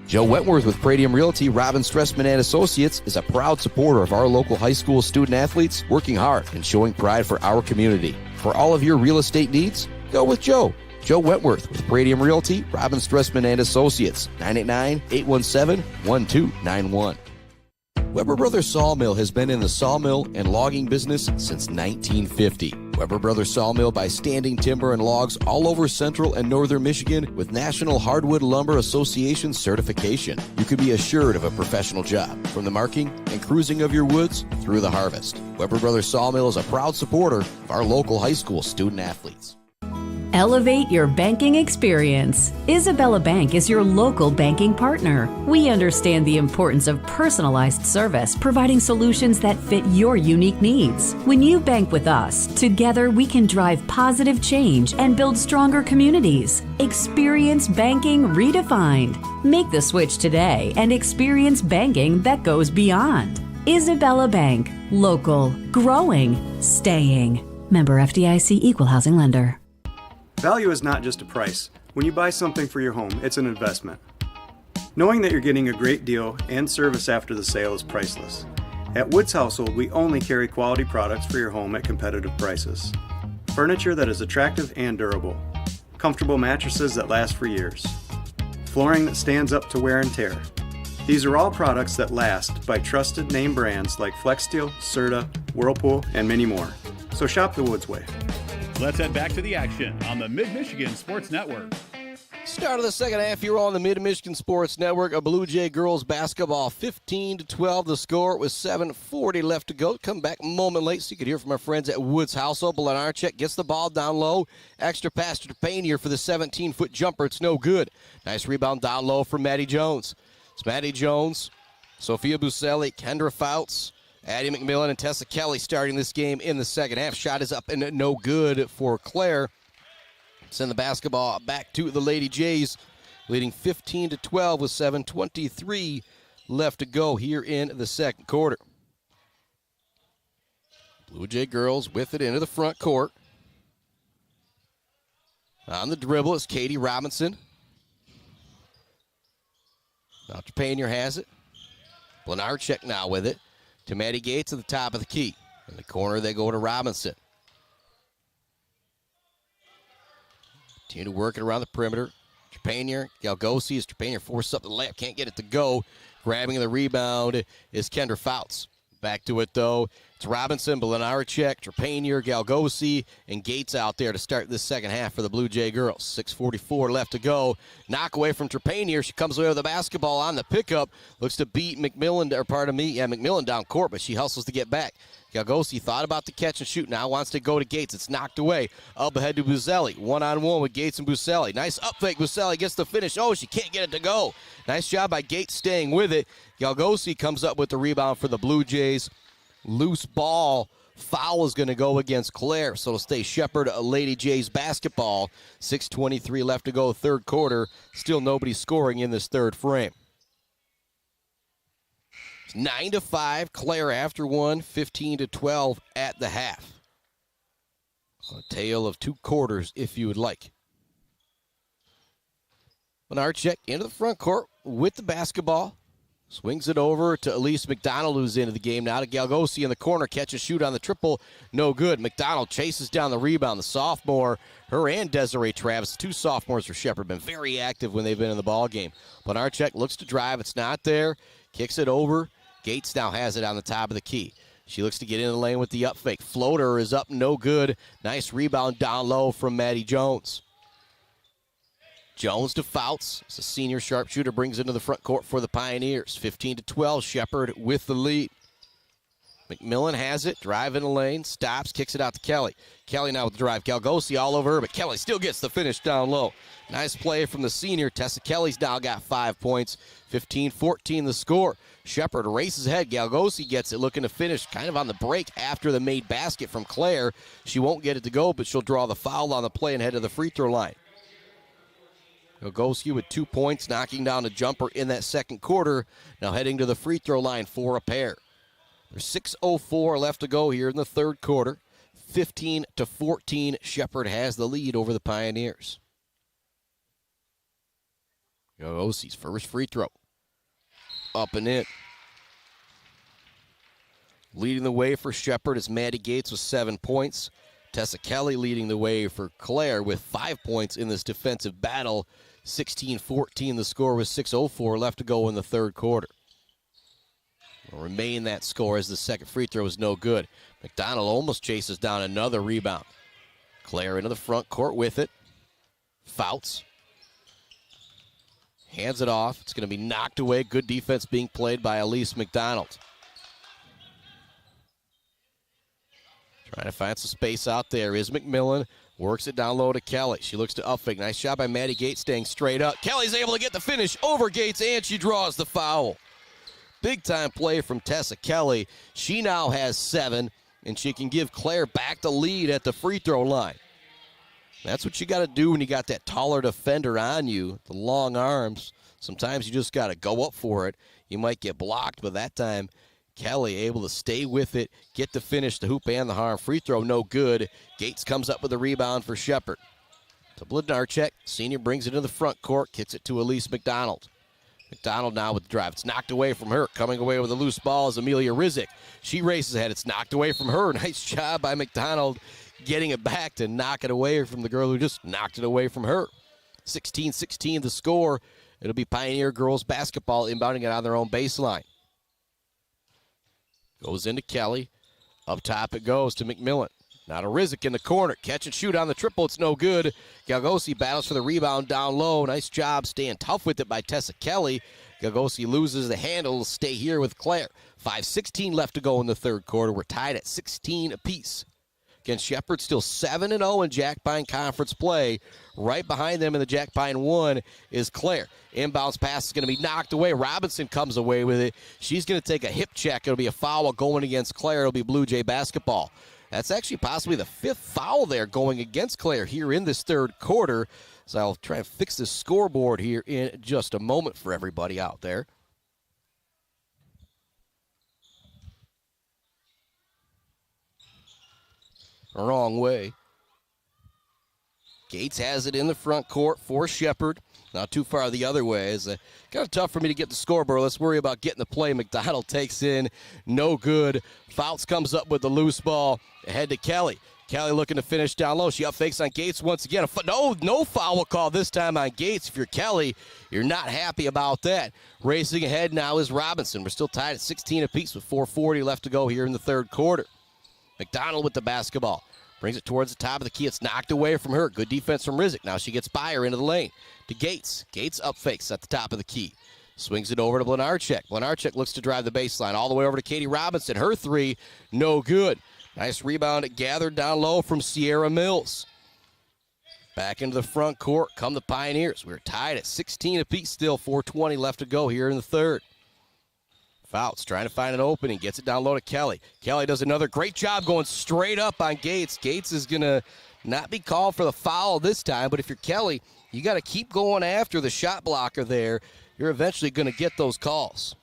Joe Wentworth with Pradium Realty, Robin Stressman and Associates is a proud supporter of our local high school student athletes, working hard and showing pride for our community. For all of your real estate needs, go with Joe. Joe Wentworth with Pradium Realty, Robin Stressman and Associates, 989-817-1291. Weber Brothers Sawmill has been in the sawmill and logging business since 1950. Weber Brothers Sawmill buys standing timber and logs all over central and northern Michigan with National Hardwood Lumber Association certification. You can be assured of a professional job, from the marking and cruising of your woods through the harvest. Weber Brothers Sawmill is a proud supporter of our local high school student athletes. Elevate your banking experience. Isabella Bank is your local banking partner. We understand the importance of personalized service, providing solutions that fit your unique needs. When you bank with us, together we can drive positive change and build stronger communities. Experience banking redefined. Make the switch today and experience banking that goes beyond. Isabella Bank. Local. Growing. Staying. Member FDIC Equal Housing Lender. Value is not just a price. When you buy something for your home, it's an investment. Knowing that you're getting a great deal and service after the sale is priceless. At Woods Household, we only carry quality products for your home at competitive prices. Furniture that is attractive and durable. Comfortable mattresses that last for years. Flooring that stands up to wear and tear. These are all products that last by trusted name brands like FlexSteel, Serta, Whirlpool, and many more. So shop the Woods way. Let's head back to the action on the Mid-Michigan Sports Network. Start of the second half here on the Mid-Michigan Sports Network. A Blue Jay girls basketball 15-12. The score with 7:40 left to go. Come back a moment late so you can hear from our friends at Woods Household. Blenarchek gets the ball down low. Extra pass to Payne for the 17-foot jumper. It's no good. Nice rebound down low from Maddie Jones. It's Maddie Jones, Sophia Buselli, Kendra Fouts, Addie McMillan, and Tessa Kelly starting this game in the second half. Shot is up and no good for Clare. Send the basketball back to the Lady Jays, leading 15-12 with 7:23 left to go here in the second quarter. Blue Jay girls with it into the front court. On the dribble is Katie Robinson. Dr. Paynier has it. Blenarchek now with it to Maddie Gates at the top of the key. In the corner, they go to Robinson. Continue to work it around the perimeter. Trepanier, Galgosi as Trepanier forces up the layup, can't get it to go. Grabbing the rebound is Kendra Fouts. Back to it, though. It's Robinson, Blenarchek, Trepanier, Galgosi, and Gates out there to start this second half for the Blue Jay girls. 6:44 left to go. Knock away from Trepanier. She comes away with the basketball on the pickup. Looks to beat McMillan, or pardon me, McMillan down court, but she hustles to get back. Galgosi thought about the catch and shoot. Now wants to go to Gates. It's knocked away. Up ahead to Buselli. One-on-one with Gates and Buselli. Nice up fake. Buselli gets the finish. Oh, she can't get it to go. Nice job by Gates staying with it. Galgosi comes up with the rebound for the Blue Jays. Loose ball. Foul is going to go against Clare, so it'll stay Shepherd Lady Jays basketball. 6:23 left to go, third quarter. Still nobody scoring in this third frame. 9-5, Clare after one, 15-12 at the half. A tale of two quarters, if you would like. Blenarchek into the front court with the basketball. Swings it over to Elise McDonald, who's into the game now, to Galgosi in the corner. Catch and shoot on the triple, no good. McDonald chases down the rebound. The sophomore, her and Desiree Travis, two sophomores for Shepherd, been very active when they've been in the ball game. Blenarchek looks to drive. It's not there. Kicks it over. Gates now has it on the top of the key. She looks to get in the lane with the up fake. Floater is up, no good. Nice rebound down low from Maddie Jones. Jones to Fouts. As a senior sharpshooter brings into the front court for the Pioneers. 15-12, Shepherd with the lead. McMillan has it, drive in the lane, stops, kicks it out to Kelly. Kelly now with the drive. Galgosi all over her, but Kelly still gets the finish down low. Nice play from the senior. Tessa Kelly's now got 5 points. 15-14 the score. Shepherd races ahead. Galgosi gets it, looking to finish kind of on the break after the made basket from Clare. She won't get it to go, but she'll draw the foul on the play and head to the free throw line. Galgosi with 2 points, knocking down a jumper in that second quarter. Now heading to the free throw line for a pair. There's 6:04 left to go here in the third quarter. 15-14, Shepherd has the lead over the Pioneers. Gagosi's first free throw. Up and in. Leading the way for Shepherd is Maddie Gates with 7 points. Tessa Kelly leading the way for Clare with 5 points in this defensive battle. 16-14 the score with 6:04 left to go in the third quarter. Will remain that score as the second free throw is no good. McDonald almost chases down another rebound. Clare into the front court with it. Fouts. Hands it off. It's going to be knocked away. Good defense being played by Elise McDonald. Trying to find some space out there is McMillan. Works it down low to Kelly. She looks to up fake. Nice shot by Maddie Gates staying straight up. Kelly's able to get the finish over Gates, and she draws the foul. Big-time play from Tessa Kelly. She now has 7, and she can give Clare back the lead at the free throw line. That's what you got to do when you got that taller defender on you, the long arms. Sometimes you just got to go up for it. You might get blocked, but that time Kelly able to stay with it, get the finish, the hoop and the harm. Free throw no good. Gates comes up with a rebound for Shepherd. To Blednarchuk, senior brings it into the front court, kicks it to Elise McDonald. McDonald now with the drive. It's knocked away from her. Coming away with a loose ball is Amelia Rizik. She races ahead. It's knocked away from her. Nice job by McDonald getting it back to knock it away from the girl who just knocked it away from her. 16-16 the score. It'll be Pioneer girls basketball inbounding it on their own baseline. Goes into Kelly. Up top it goes to McMillan. Now to Rizik in the corner. Catch and shoot on the triple. It's no good. Gagosi battles for the rebound down low. Nice job staying tough with it by Tessa Kelly. Gagosi loses the handle. Will stay here with Clare. 5:16 left to go in the third quarter. We're tied at 16 apiece. Against Shepherd, still 7-0 in Jack Pine Conference play. Right behind them in the Jack Pine 1 is Clare. Inbounds pass is going to be knocked away. Robinson comes away with it. She's going to take a hip check. It'll be a foul going against Clare. It'll be Blue Jay basketball. That's actually possibly the 5th foul there going against Clare here in this third quarter. So I'll try and fix this scoreboard here in just a moment for everybody out there. Wrong way. Gates has it in the front court for Shepherd. Not too far the other way. It's kind of tough for me to get the scoreboard. Let's worry about getting the play. McDonald takes in. No good. Fouts comes up with the loose ball. Ahead to Kelly. Kelly looking to finish down low. She up fakes on Gates once again. No foul call this time on Gates. If you're Kelly, you're not happy about that. Racing ahead now is Robinson. We're still tied at 16 apiece with 4:40 left to go here in the third quarter. McDonald with the basketball. Brings it towards the top of the key. It's knocked away from her. Good defense from Rizik. Now she gets by her into the lane. To Gates. Gates up fakes at the top of the key. Swings it over to Blednarchuk. Blednarchuk looks to drive the baseline all the way over to Katie Robinson. Her three, no good. Nice rebound gathered down low from Sierra Mills. Back into the front court come the Pioneers. We're tied at 16 apiece still. 4:20 left to go here in the third. Fouts trying to find an opening. Gets it down low to Kelly. Kelly does another great job going straight up on Gates. Gates is going to not be called for the foul this time, but if you're Kelly, you got to keep going after the shot blocker there. You're eventually going to get those calls.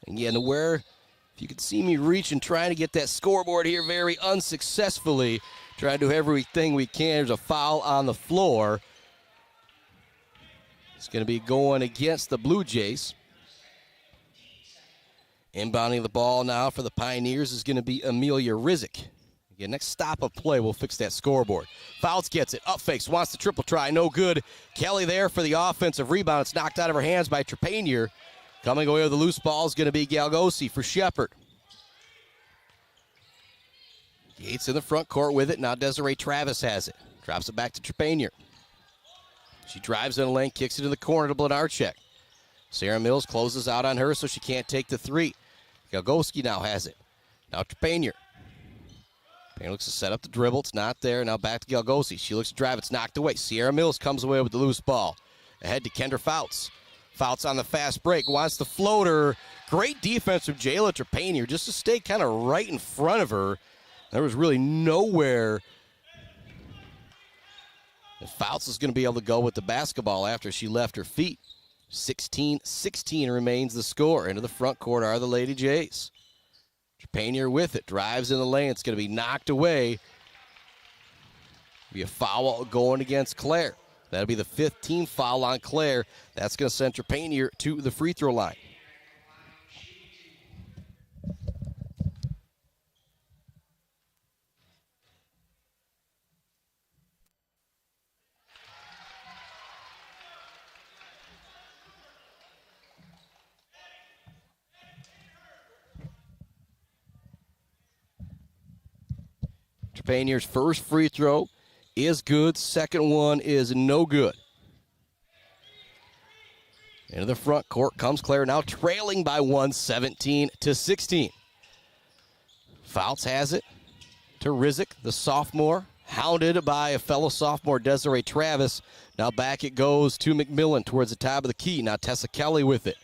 Again, where if you could see me reaching, trying to get that scoreboard here very unsuccessfully, trying to do everything we can. There's a foul on the floor. It's going to be going against the Blue Jays. Inbounding the ball now for the Pioneers is going to be Amelia Rizik. Again, next stop of play, we'll fix that scoreboard. Fouts gets it, up fakes, wants the triple try, no good. Kelly there for the offensive rebound. It's knocked out of her hands by Trepanier. Coming away with the loose ball is going to be Galgosi for Shepherd. Gates in the front court with it. Now Desiree Travis has it. Drops it back to Trepanier. She drives in the lane, kicks it in the corner to Blednarchuk. Sarah Mills closes out on her so she can't take the three. Galgoski now has it. Now Trepanier. Trepanier looks to set up the dribble. It's not there. Now back to Galgosi. She looks to drive. It's knocked away. Sierra Mills comes away with the loose ball. Ahead to Kendra Fouts. Fouts on the fast break, wants the floater, Great defense from Jayla Trepanier just to stay kind of right in front of her. There was really nowhere. And Fouts is going to be able to go with the basketball after she left her feet. 16-16 remains the score. Into the front court are the Lady Jays. Trepanier with it. Drives in the lane. It's going to be knocked away. Be a foul going against Clare. That'll be the 5th team foul on Clare. That's going to send Trepanier to the free throw line. Trepanier's first free throw is good. Second one is no good. Into the front court comes Clare, now trailing by 1, 17-16. Fouts has it to Rizik, the sophomore, hounded by a fellow sophomore, Desiree Travis. Now back it goes to McMillan towards the top of the key. Now Tessa Kelly with it.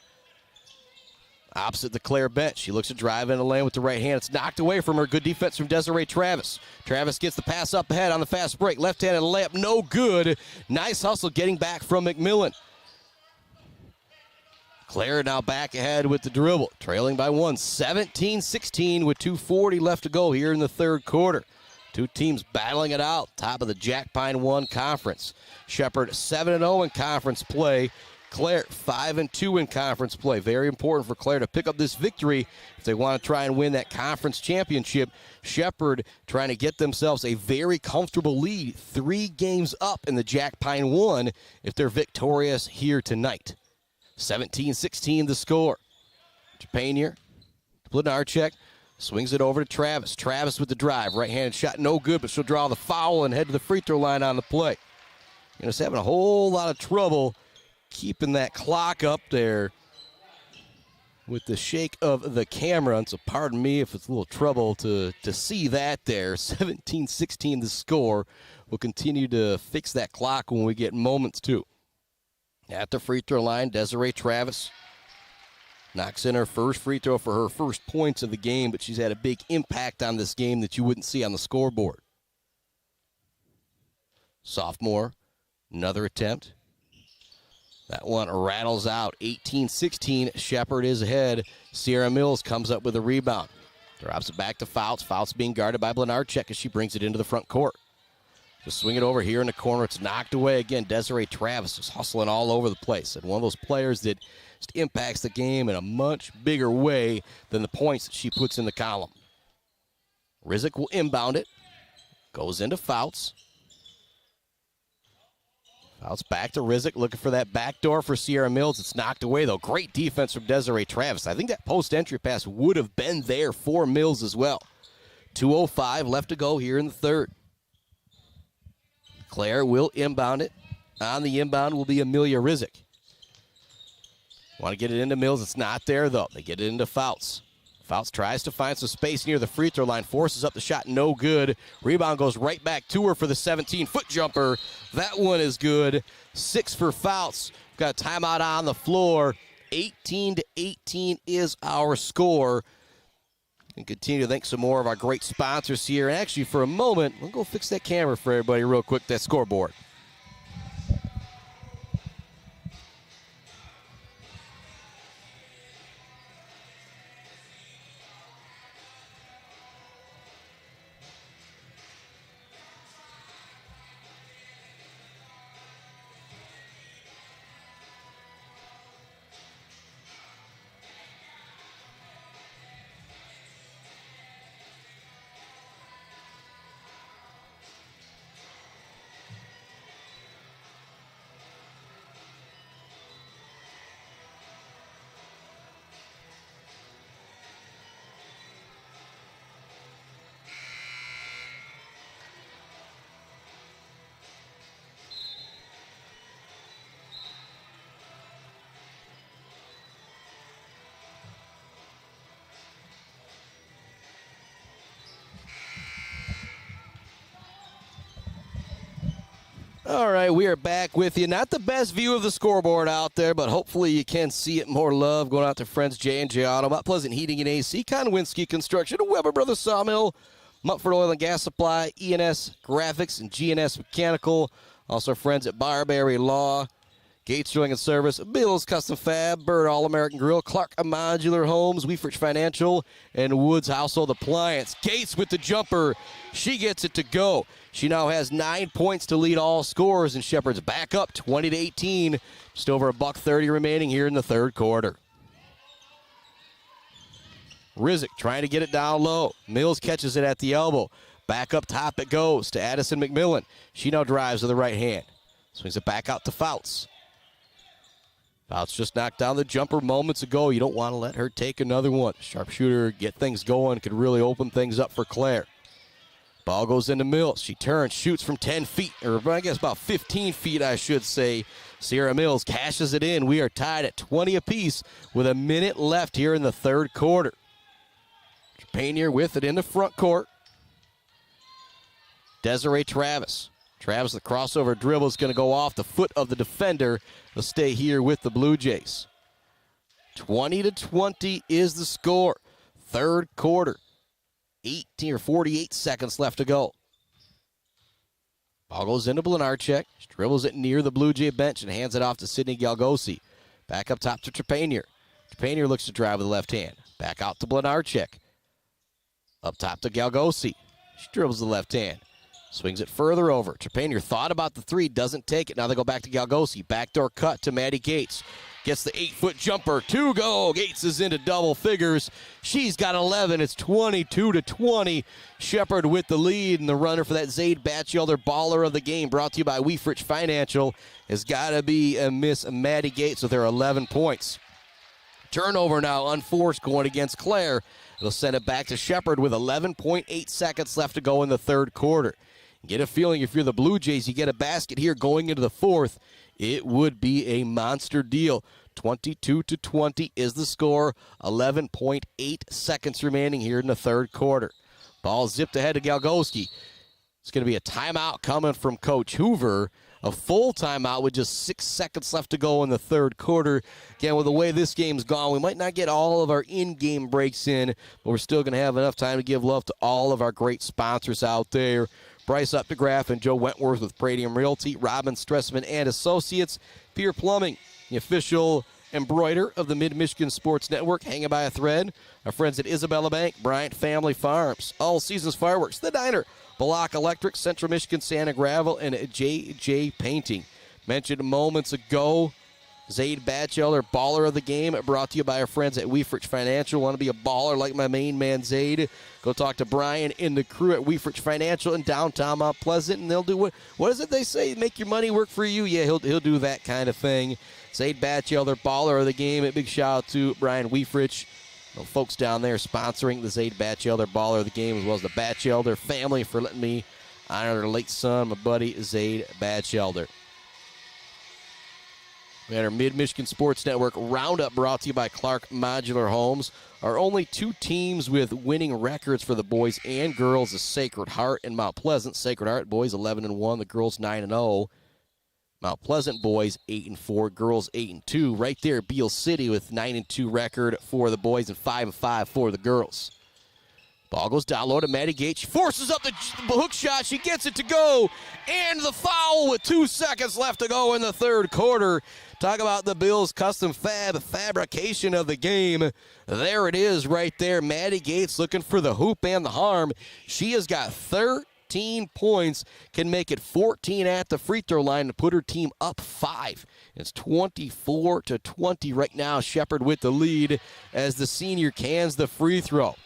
Opposite the Clare bench. She looks to drive in the lane with the right hand. It's knocked away from her. Good defense from Desiree Travis. Travis gets the pass up ahead on the fast break. Left-handed layup, no good. Nice hustle getting back from McMillan. Clare now back ahead with the dribble. Trailing by 1, 17-16 with 2:40 left to go here in the third quarter. Two teams battling it out. Top of the Jack Pine 1 conference. Shepherd 7-0 in conference play. Clare 5-2 in conference play. Very important for Clare to pick up this victory if they want to try and win that conference championship. Shepherd trying to get themselves a very comfortable lead, 3 games up in the Jack Pine 1 if they're victorious here tonight. 17-16 the score. Trepanier, Blenarchek swings it over to Travis. Travis with the drive. Right-handed shot, no good, but she'll draw the foul and head to the free throw line on the play. Just having a whole lot of trouble keeping that clock up there with the shake of the camera. And so pardon me if it's a little trouble to see that there. 17-16 the score. We'll continue to fix that clock when we get moments too. At the free throw line, Desiree Travis knocks in her first free throw for her first points of the game, but she's had a big impact on this game that you wouldn't see on the scoreboard. Sophomore, another attempt. That one rattles out. 18-16, Shepherd is ahead. Sierra Mills comes up with a rebound. Drops it back to Fouts. Fouts being guarded by Blenarchek as she brings it into the front court. Just swing it over here in the corner. It's knocked away again. Desiree Travis is hustling all over the place. And one of those players that just impacts the game in a much bigger way than the points that she puts in the column. Rizik will inbound it. Goes into Fouts. Fouts back to Rizik, looking for that backdoor for Sierra Mills. It's knocked away, though. Great defense from Desiree Travis. I think that post-entry pass would have been there for Mills as well. 2:05 left to go here in the third. Clare will inbound it. On the inbound will be Amelia Rizik. Want to get it into Mills. It's not there, though. They get it into Fouts. Fouts tries to find some space near the free throw line. Forces up the shot. No good. Rebound goes right back to her for the 17-foot jumper. That one is good. 6 for Fouts. Got a timeout on the floor. 18-18 is our score. And continue to thank some more of our great sponsors here. And actually, for a moment, we'll go fix that camera for everybody real quick, that scoreboard. All right, we are back with you. Not the best view of the scoreboard out there, but hopefully you can see it. More love going out to friends J&J Auto, Mount Pleasant Heating and AC, Conwinski Construction, Weber Brothers Sawmill, Mumford Oil and Gas Supply, ENS Graphics, and GNS Mechanical. Also friends at Barberry Law, Gates Drilling and Service, Bill's Custom Fab, Bird All-American Grill, Clark Modular Homes, Weefrich Financial, and Woods Household Appliance. Gates with the jumper. She gets it to go. She now has 9 points to lead all scores, and Shepherd's back up 20-18. Just over $1:30 remaining here in the third quarter. Rizek trying to get it down low. Mills catches it at the elbow. Back up top it goes to Addison McMillan. She now drives with the right hand. Swings it back out to Fouts. Fouts just knocked down the jumper moments ago. You don't want to let her take another one. Sharpshooter, get things going, could really open things up for Clare. Ball goes into Mills. She turns, shoots from 10 feet, or I guess about 15 feet, I should say. Sierra Mills cashes it in. We are tied at 20 apiece with a minute left here in the third quarter. Trepanier with it in the front court. Desiree Travis. Travis, the crossover dribble is going to go off the foot of the defender. They'll stay here with the Blue Jays. 20-20 is the score. Third quarter. 48 seconds left to go. Ball goes into Blenarchek. She dribbles it near the Blue Jay bench and hands it off to Sydney Galgosi. Back up top to Trepanier. Trepanier looks to drive with the left hand. Back out to Blenarchek. Up top to Galgosi. She dribbles the left hand. Swings it further over. Trepanier thought about the three, doesn't take it. Now they go back to Galgosi. Backdoor cut to Maddie Gates. Gets the 8-foot jumper. 2 go. Gates is into double figures. She's got 11. It's 22-20. Shepherd with the lead, and the runner for that Zaid Batchelder baller of the game, brought to you by Weefrich Financial, has got to be Miss Maddie Gates with her 11 points. Turnover now unforced going against Clare. It'll send it back to Shepherd with 11.8 seconds left to go in the third quarter. Get a feeling if you're the Blue Jays, you get a basket here going into the fourth, it would be a monster deal. 22-20 is the score. 11.8 seconds remaining here in the third quarter. Ball zipped ahead to Galgoski. It's going to be a timeout coming from Coach Hoover. A full timeout with just 6 seconds left to go in the third quarter. Again, with the way this game's gone, we might not get all of our in-game breaks in, but we're still going to have enough time to give love to all of our great sponsors out there. Bryce Updegraff and Joe Wentworth with Pradium Realty, Robin Stressman and Associates, Pier Plumbing, the official embroider of the Mid-Michigan Sports Network, hanging by a thread. Our friends at Isabella Bank, Bryant Family Farms, All Seasons Fireworks, The Diner, Block Electric, Central Michigan Sand and Gravel, and JJ Painting. Mentioned moments ago, Zaid Batchelder, baller of the game, brought to you by our friends at Weefrich Financial. Want to be a baller like my main man Zaid? Go talk to Brian and the crew at Weefrich Financial in downtown Mount Pleasant, and they'll do what is it they say? Make your money work for you? Yeah, he'll do that kind of thing. Zaid Batchelder, baller of the game. A big shout out to Brian Weefrich. The folks down there sponsoring the Zaid Batchelder baller of the game, as well as the Batchelder family for letting me honor their late son, my buddy Zaid Batchelder. We had our Mid-Michigan Sports Network Roundup brought to you by Clark Modular Homes. Our only two teams with winning records for the boys and girls is Sacred Heart and Mount Pleasant. Sacred Heart boys 11-1, the girls 9-0. Mount Pleasant boys 8-4, girls 8-2. Right there, Beale City with 9-2 record for the boys and 5-5 for the girls. Ball goes down low to Maddie Gates. She forces up the hook shot. She gets it to go. And the foul with 2 seconds left to go in the third quarter. Talk about the Bills' custom fabrication of the game. There it is right there. Maddie Gates looking for the hoop and the harm. She has got 13 points, can make it 14 at the free throw line to put her team up 5. It's 24-20 right now. Shepherd with the lead as the senior cans the free throw.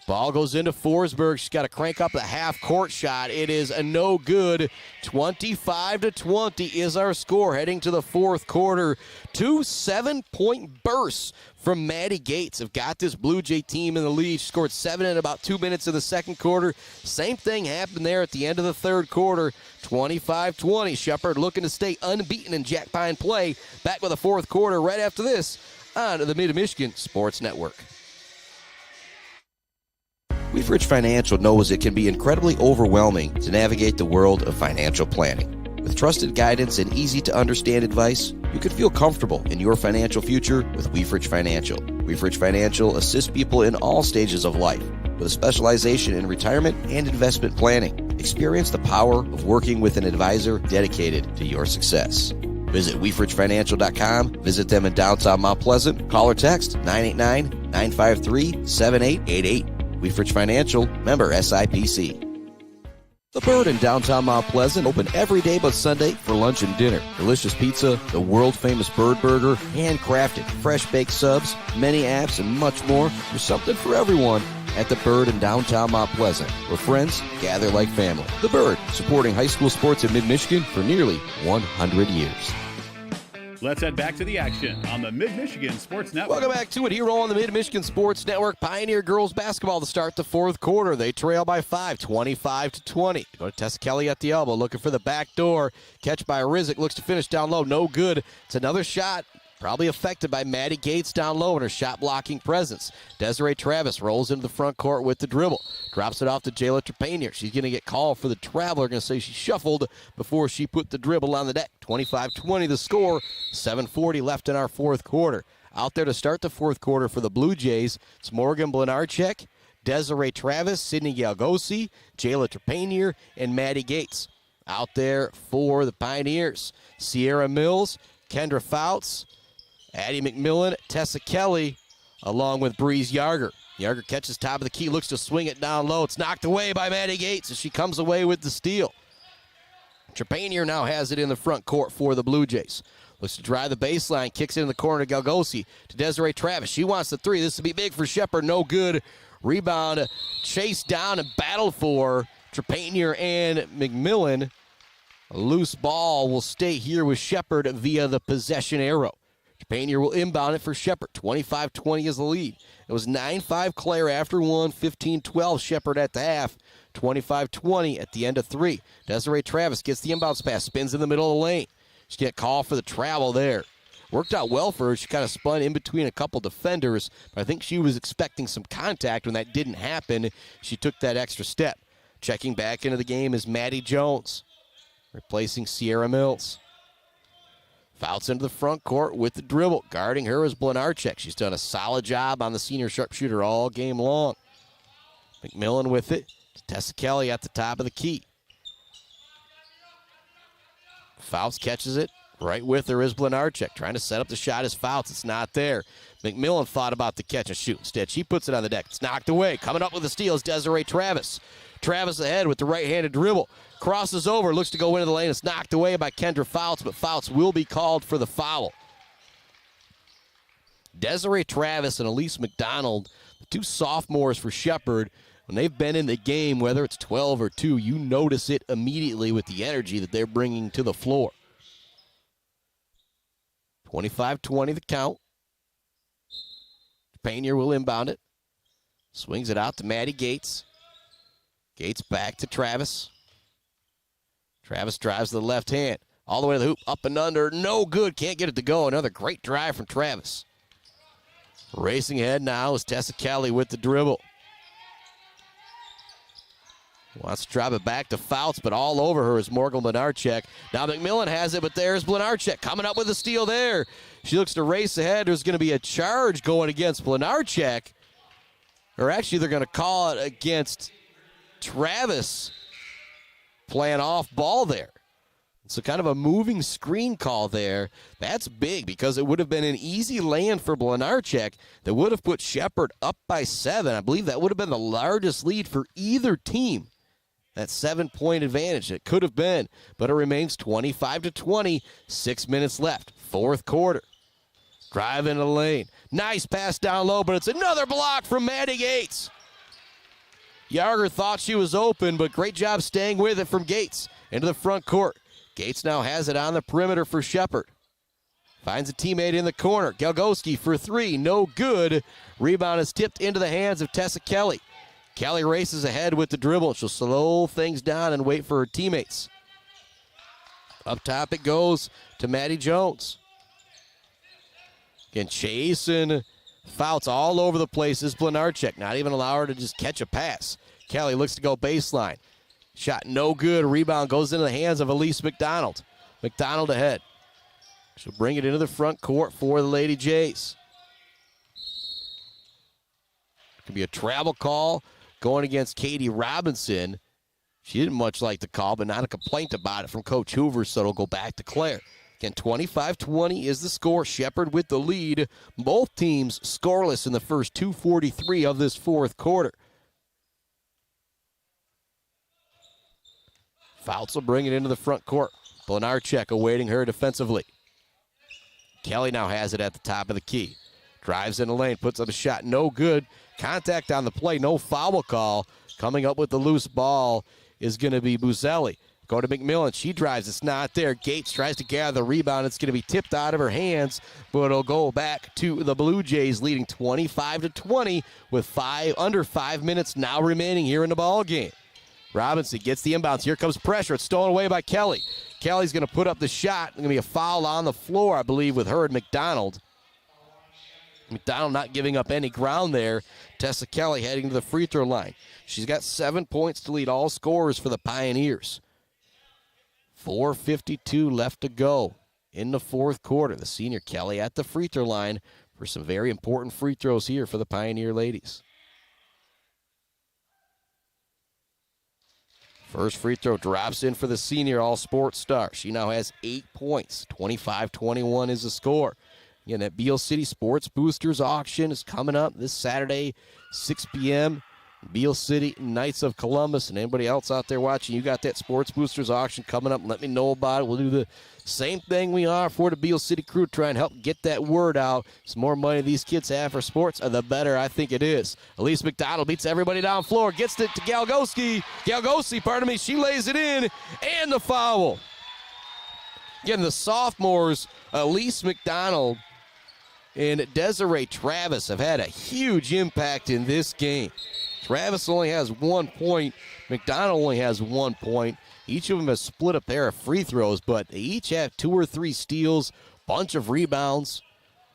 Ball goes into Forsberg. She's got to crank up the half-court shot. It is a no good. 25-20 is our score heading to the fourth quarter. 2 7-point bursts from Maddie Gates have got this Blue Jay team in the lead. She scored 7 in about 2 minutes of the second quarter. Same thing happened there at the end of the third quarter. 25-20. Shepherd looking to stay unbeaten in Jack Pine play. Back with the fourth quarter right after this on the Mid-Michigan Sports Network. Weefridge Financial knows it can be incredibly overwhelming to navigate the world of financial planning. With trusted guidance and easy-to-understand advice, you can feel comfortable in your financial future with Weefridge Financial. Weefridge Financial assists people in all stages of life with a specialization in retirement and investment planning. Experience the power of working with an advisor dedicated to your success. Visit WeefridgeFinancial.com. Visit them in downtown Mount Pleasant. Call or text 989-953-7888. Weefridge Financial, member SIPC. The Bird in downtown Mount Pleasant, open every day but Sunday for lunch and dinner. Delicious pizza, the world-famous Bird Burger, handcrafted, fresh-baked subs, many apps, and much more. There's something for everyone at The Bird in downtown Mount Pleasant, where friends gather like family. The Bird, supporting high school sports in mid-Michigan for nearly 100 years. Let's head back to the action on the Mid-Michigan Sports Network. Welcome back to it here on the Mid-Michigan Sports Network. Pioneer girls basketball to start the fourth quarter. They trail by 5, 25-20. Go to Tessa Kelly at the elbow, looking for the back door. Catch by Rizik, looks to finish down low. No good. It's another shot. Probably affected by Maddie Gates down low and her shot-blocking presence. Desiree Travis rolls into the front court with the dribble. Drops it off to Jayla Trepanier. She's going to get called for the travel. They're going to say she shuffled before she put the dribble on the deck. 25-20 the score. 7:40 left in our fourth quarter. Out there to start the fourth quarter for the Blue Jays, it's Morgan Blenarchek, Desiree Travis, Sydney Galgosi, Jayla Trepanier, and Maddie Gates. Out there for the Pioneers, Sierra Mills, Kendra Fouts, Addie McMillan, Tessa Kelly, along with Breeze Yarger. Yarger catches top of the key, looks to swing it down low. It's knocked away by Maddie Gates as she comes away with the steal. Trepanier now has it in the front court for the Blue Jays. Looks to drive the baseline, kicks it in the corner to Galgosi, to Desiree Travis. She wants the three. This will be big for Shepard. No good. Rebound, chased down and battled for Trepanier and McMillan. A loose ball will stay here with Shepard via the possession arrow. Trepanier will inbound it for Shepard. 25-20 is the lead. It was 9-5 Clare after one, 15-12 Shepard at the half. 25-20 at the end of three. Desiree Travis gets the inbounds pass, spins in the middle of the lane. She get called for the travel there. Worked out well for her. She kind of spun in between a couple defenders, but I think she was expecting some contact. When that didn't happen, she took that extra step. Checking back into the game is Maddie Jones, replacing Sierra Mills. Fouts into the front court with the dribble. Guarding her is Blenarchek. She's done a solid job on the senior sharpshooter all game long. McMillan with it. Tessa Kelly at the top of the key. Fouts catches it. Right with her is Blenarchek. Trying to set up the shot as Fouts. It's not there. McMillan thought about the catch and shoot. Instead, she puts it on the deck. It's knocked away. Coming up with the steal is Desiree Travis. Travis ahead with the right-handed dribble. Crosses over, looks to go into the lane. It's knocked away by Kendra Fouts, but Fouts will be called for the foul. Desiree Travis and Elise McDonald, the two sophomores for Shepard, when they've been in the game, whether it's 12 or 2, you notice it immediately with the energy that they're bringing to the floor. 25-20 the count. Paynier will inbound it. Swings it out to Maddie Gates. Gates back to Travis. Travis drives to the left hand. All the way to the hoop. Up and under. No good. Can't get it to go. Another great drive from Travis. Racing ahead now is Tessa Kelly with the dribble. Wants to drive it back to Fouts, but all over her is Morgan Blenarchek. Now McMillan has it, but there's Blenarchek coming up with a steal there. She looks to race ahead. There's going to be a charge going against Blenarchek. Or actually, they're going to call it against Travis playing off ball there. So kind of a moving screen call there. That's big because it would have been an easy land for Blenarchek that would have put Shepard up by 7. I believe that would have been the largest lead for either team. That 7-point advantage. It could have been, but it remains 25-20. 6 minutes left. Fourth quarter. Drive into the lane. Nice pass down low, but it's another block from Maddie Gates. Yarger thought she was open, but great job staying with it from Gates into the front court. Gates now has it on the perimeter for Shepard. Finds a teammate in the corner. Galgoski for 3. No good. Rebound is tipped into the hands of Tessa Kelly. Kelly races ahead with the dribble. She'll slow things down and wait for her teammates. Up top it goes to Maddie Jones. Again, chasing Fouts all over the place is Blenarchik. Not even allow her to just catch a pass. Kelly looks to go baseline. Shot no good. Rebound goes into the hands of Elise McDonald. McDonald ahead. She'll bring it into the front court for the Lady Jays. Could be a travel call going against Katie Robinson. She didn't much like the call, but not a complaint about it from Coach Hoover, so it'll go back to Clare. Again, 25-20 is the score. Shepherd with the lead. Both teams scoreless in the first 2:43 of this fourth quarter. Fouts will bring it into the front court. Blenarchik awaiting her defensively. Kelly now has it at the top of the key. Drives in the lane, puts up a shot, no good. Contact on the play, no foul call. Coming up with the loose ball is going to be Buzelli. Go to McMillan, she drives, it's not there. Gates tries to gather the rebound, it's going to be tipped out of her hands, but it'll go back to the Blue Jays, leading 25-20 with under 5 minutes now remaining here in the ball game. Robinson gets the inbounds, here comes pressure, it's stolen away by Kelly. Kelly's going to put up the shot, going to be a foul on the floor, I believe, with her and McDonald. McDonald not giving up any ground there. Tessa Kelly heading to the free throw line. She's got 7 points to lead all scorers for the Pioneers. 4:52 left to go in the fourth quarter. The senior Kelly at the free throw line for some very important free throws here for the Pioneer ladies. First free throw drops in for the senior all-sports star. She now has 8 points. 25-21 is the score. Again, that Beale City Sports Boosters auction is coming up this Saturday, 6 p.m. Beale City Knights of Columbus. And anybody else out there watching, you got that Sports Boosters auction coming up. Let me know about it. We'll do the same thing we are for the Beale City crew, try and help get that word out. The more money these kids have for sports, the better I think it is. Elise McDonald beats everybody down floor, gets it to Galgosi, she lays it in, and the foul. Again, the sophomores, Elise McDonald and Desiree Travis, have had a huge impact in this game. Travis only has 1 point. McDonald only has 1 point. Each of them has split a pair of free throws, but they each have 2 or 3 steals, bunch of rebounds.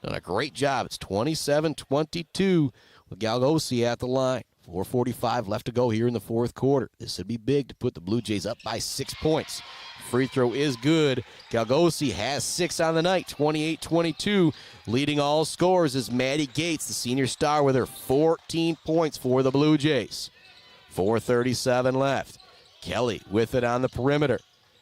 Done a great job. It's 27-22 with Galgosi at the line. 4:45 left to go here in the fourth quarter. This would be big to put the Blue Jays up by 6 points. Free throw is good. Galgosi has 6 on the night, 28-22. Leading all scorers is Maddie Gates, the senior star, with her 14 points for the Blue Jays. 4:37 left. Kelly with it on the perimeter.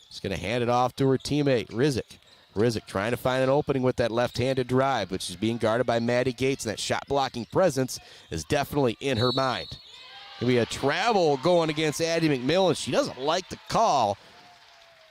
She's going to hand it off to her teammate, Rizik. Rizik trying to find an opening with that left-handed drive, but she's being guarded by Maddie Gates, and that shot-blocking presence is definitely in her mind. There'll be a travel going against Addie McMillan. She doesn't like the call.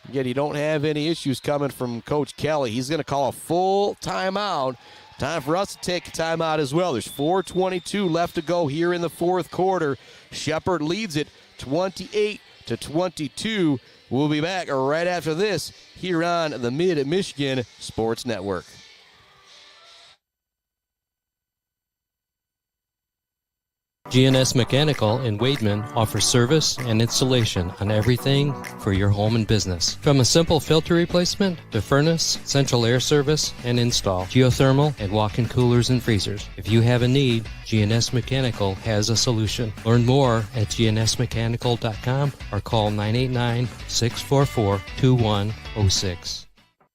Yet you don't have any issues coming from Coach Kelly. He's going to call a full timeout. Time for us to take a timeout as well. There's 4:22 left to go here in the fourth quarter. Shepherd leads it 28-22. We'll be back right after this here on the Mid-Michigan Sports Network. GNS Mechanical in Wademan offers service and installation on everything for your home and business. From a simple filter replacement to furnace, central air service, and install, geothermal, and walk-in coolers and freezers. If you have a need, GNS Mechanical has a solution. Learn more at gnsmechanical.com or call 989-644-2106.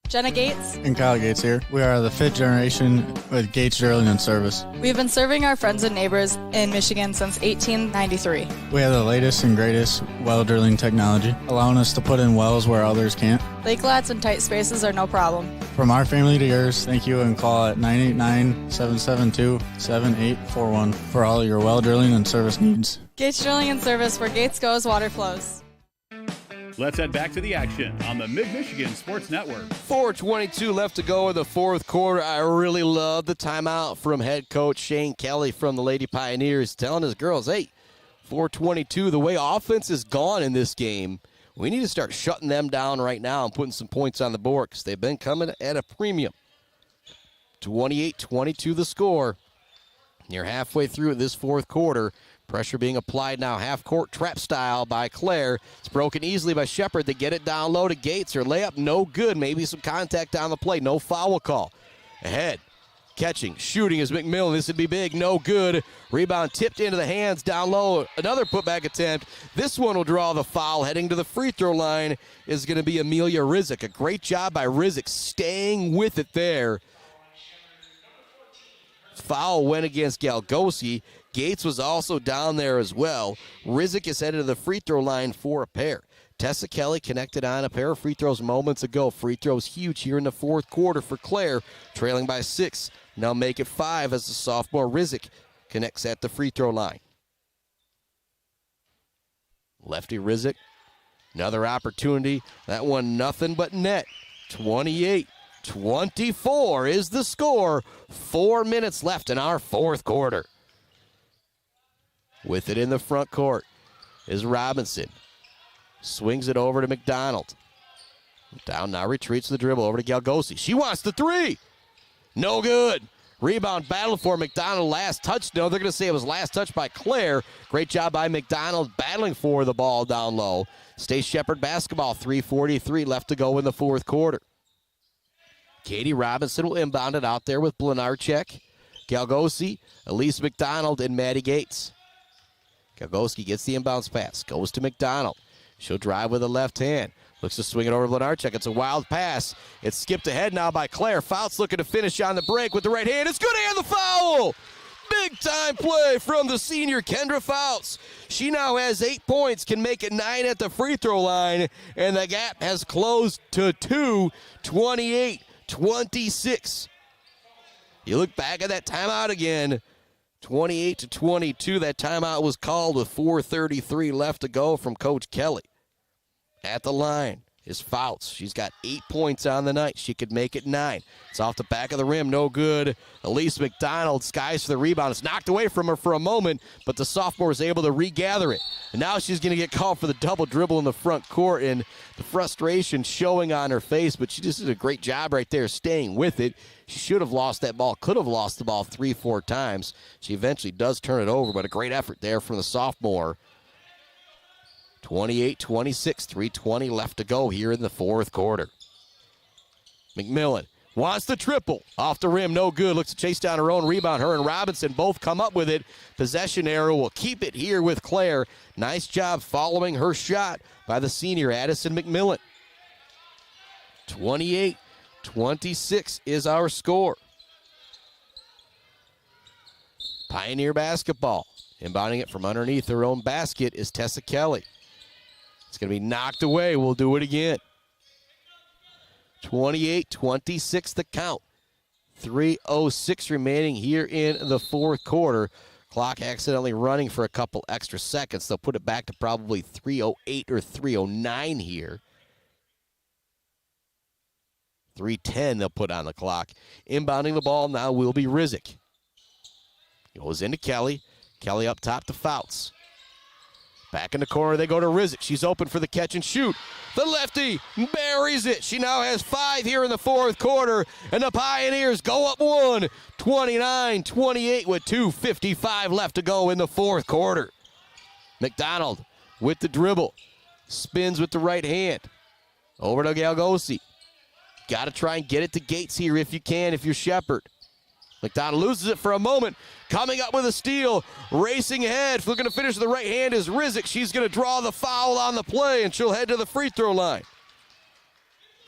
Jenna Gates And Kyle Gates here. We are the 5th generation with Gates Drilling and Service. We've been serving our friends and neighbors in Michigan since 1893. We have the latest and greatest well drilling technology, allowing us to put in wells where others can't. Lake lots and tight spaces are no problem. From our family to yours, thank you, and call at 989-772-7841 for all your well drilling and service needs. Gates Drilling and Service, where Gates goes, water flows. Let's head back to the action on the Mid-Michigan Sports Network. 4:22 left to go in the fourth quarter. I really love the timeout from head coach Shane Kelly from the Lady Pioneers, telling his girls, hey, 4:22, the way offense is gone in this game, we need to start shutting them down right now and putting some points on the board because they've been coming at a premium. 28-22 the score. You're halfway through this fourth quarter. Pressure being applied now, half-court trap style by Clare. It's broken easily by Shepherd. They get it down low to Gates. Her layup no good. Maybe some contact on the play. No foul call. Ahead. Catching, shooting is McMillan. This would be big, no good. Rebound tipped into the hands, down low. Another putback attempt. This one will draw the foul. Heading to the free throw line is going to be Amelia Rizek. A great job by Rizek staying with it there. Foul went against Galgosi. Gates was also down there as well. Rizek is headed to the free throw line for a pair. Tessa Kelly connected on a pair of free throws moments ago. Free throws huge here in the fourth quarter for Clare, trailing by 6. Now make it 5 as the sophomore Rizek connects at the free throw line. Lefty Rizek, another opportunity. That one nothing but net. 28-24 is the score. 4 minutes left in our fourth quarter. With it in the front court is Robinson. Swings it over to McDonald. Down now, retreats the dribble over to Galgosi. She wants the three. No good. Rebound battle for McDonald. Last touch. No, they're going to say it was last touch by Clare. Great job by McDonald battling for the ball down low. Stace Shepherd basketball. 3:43 left to go in the fourth quarter. Katie Robinson will inbound it out there with Blenarchek, Galgosi, Elise McDonald, and Maddie Gates. Galgosi gets the inbounds pass. Goes to McDonald. She'll drive with the left hand. Looks to swing it over to Blenarchek. It's a wild pass. It's skipped ahead now by Clare. Fouts looking to finish on the break with the right hand. It's good and the foul! Big time play from the senior Kendra Fouts. She now has 8 points, can make it 9 at the free throw line, and the gap has closed to 2, 28-26. You look back at that timeout again. 28-22. That timeout was called with 4:33 left to go from Coach Kelly. At the line is Fouts. She's got 8 points on the night. She could make it 9. It's off the back of the rim. No good. Elise McDonald skies for the rebound. It's knocked away from her for a moment, but the sophomore is able to regather it. And now she's going to get called for the double dribble in the front court, and the frustration showing on her face, but she just did a great job right there staying with it. She should have lost that ball, could have lost the ball 3-4 times. She eventually does turn it over, but a great effort there from the sophomore. 28-26, 3:20 left to go here in the fourth quarter. McMillan wants the triple. Off the rim, no good. Looks to chase down her own rebound. Her and Robinson both come up with it. Possession arrow will keep it here with Clare. Nice job following her shot by the senior Addison McMillan. 28-26 is our score. Pioneer basketball. Inbounding it from underneath her own basket is Tessa Kelly. It's going to be knocked away. We'll do it again. 28-26 the count. 3:06 remaining here in the fourth quarter. Clock accidentally running for a couple extra seconds. They'll put it back to probably 3:08 or 3:09 here. 3:10 they'll put on the clock. Inbounding the ball now will be Rizek. Goes into Kelly. Kelly up top to Fouts. Back in the corner, they go to Rizek. She's open for the catch and shoot. The lefty buries it. She now has 5 here in the fourth quarter, and the Pioneers go up 1, 29-28 with 2:55 left to go in the fourth quarter. McDonald with the dribble. Spins with the right hand. Over to Galgosi. Got to try and get it to Gates here if you can, if you're Shepherd. McDonald loses it for a moment. Coming up with a steal. Racing ahead. Looking to finish with the right hand is Rizek. She's going to draw the foul on the play, and she'll head to the free throw line.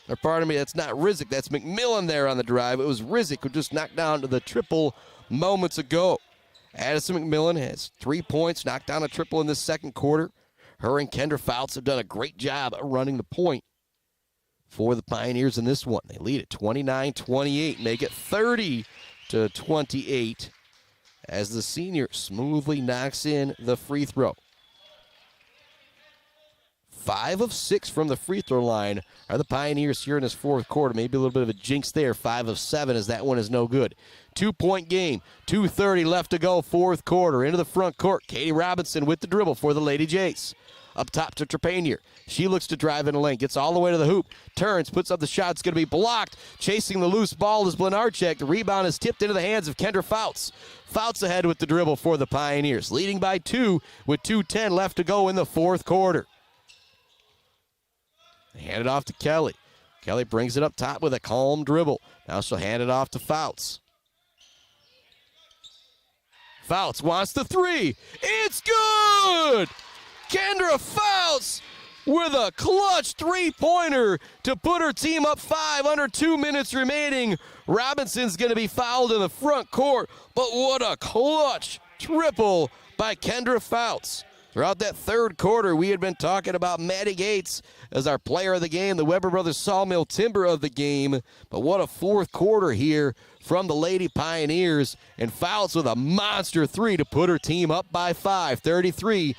Or pardon me, that's not Rizek. That's McMillan there on the drive. It was Rizek who just knocked down to the triple moments ago. Addison McMillan has 3 points, knocked down a triple in this second quarter. Her and Kendra Fouts have done a great job running the point for the Pioneers in this one. They lead at 29-28, make it 30-28 as the senior smoothly knocks in the free throw. 5 of 6 from the free throw line are the Pioneers here in this fourth quarter. Maybe a little bit of a jinx there. 5 of 7 as that one is no good. 2-point game. 2:30 left to go, fourth quarter. Into the front court. Katie Robinson with the dribble for the Lady Jays. Up top to Trepanier. She looks to drive in a lane. Gets all the way to the hoop. Turns, puts up the shot. It's going to be blocked. Chasing the loose ball is Blenarchek. The rebound is tipped into the hands of Kendra Fouts. Fouts ahead with the dribble for the Pioneers. Leading by 2 with 2:10 left to go in the fourth quarter. They hand it off to Kelly. Kelly brings it up top with a calm dribble. Now she'll hand it off to Fouts. Fouts wants the three. It's good! Kendra Fouts with a clutch three-pointer to put her team up 5 under 2 minutes remaining. Robinson's going to be fouled in the front court, but what a clutch triple by Kendra Fouts. Throughout that third quarter, we had been talking about Maddie Gates as our player of the game, the Weber Brothers Sawmill Timber of the game. But what a fourth quarter here from the Lady Pioneers. And Fouts with a monster three to put her team up by 5. 33-28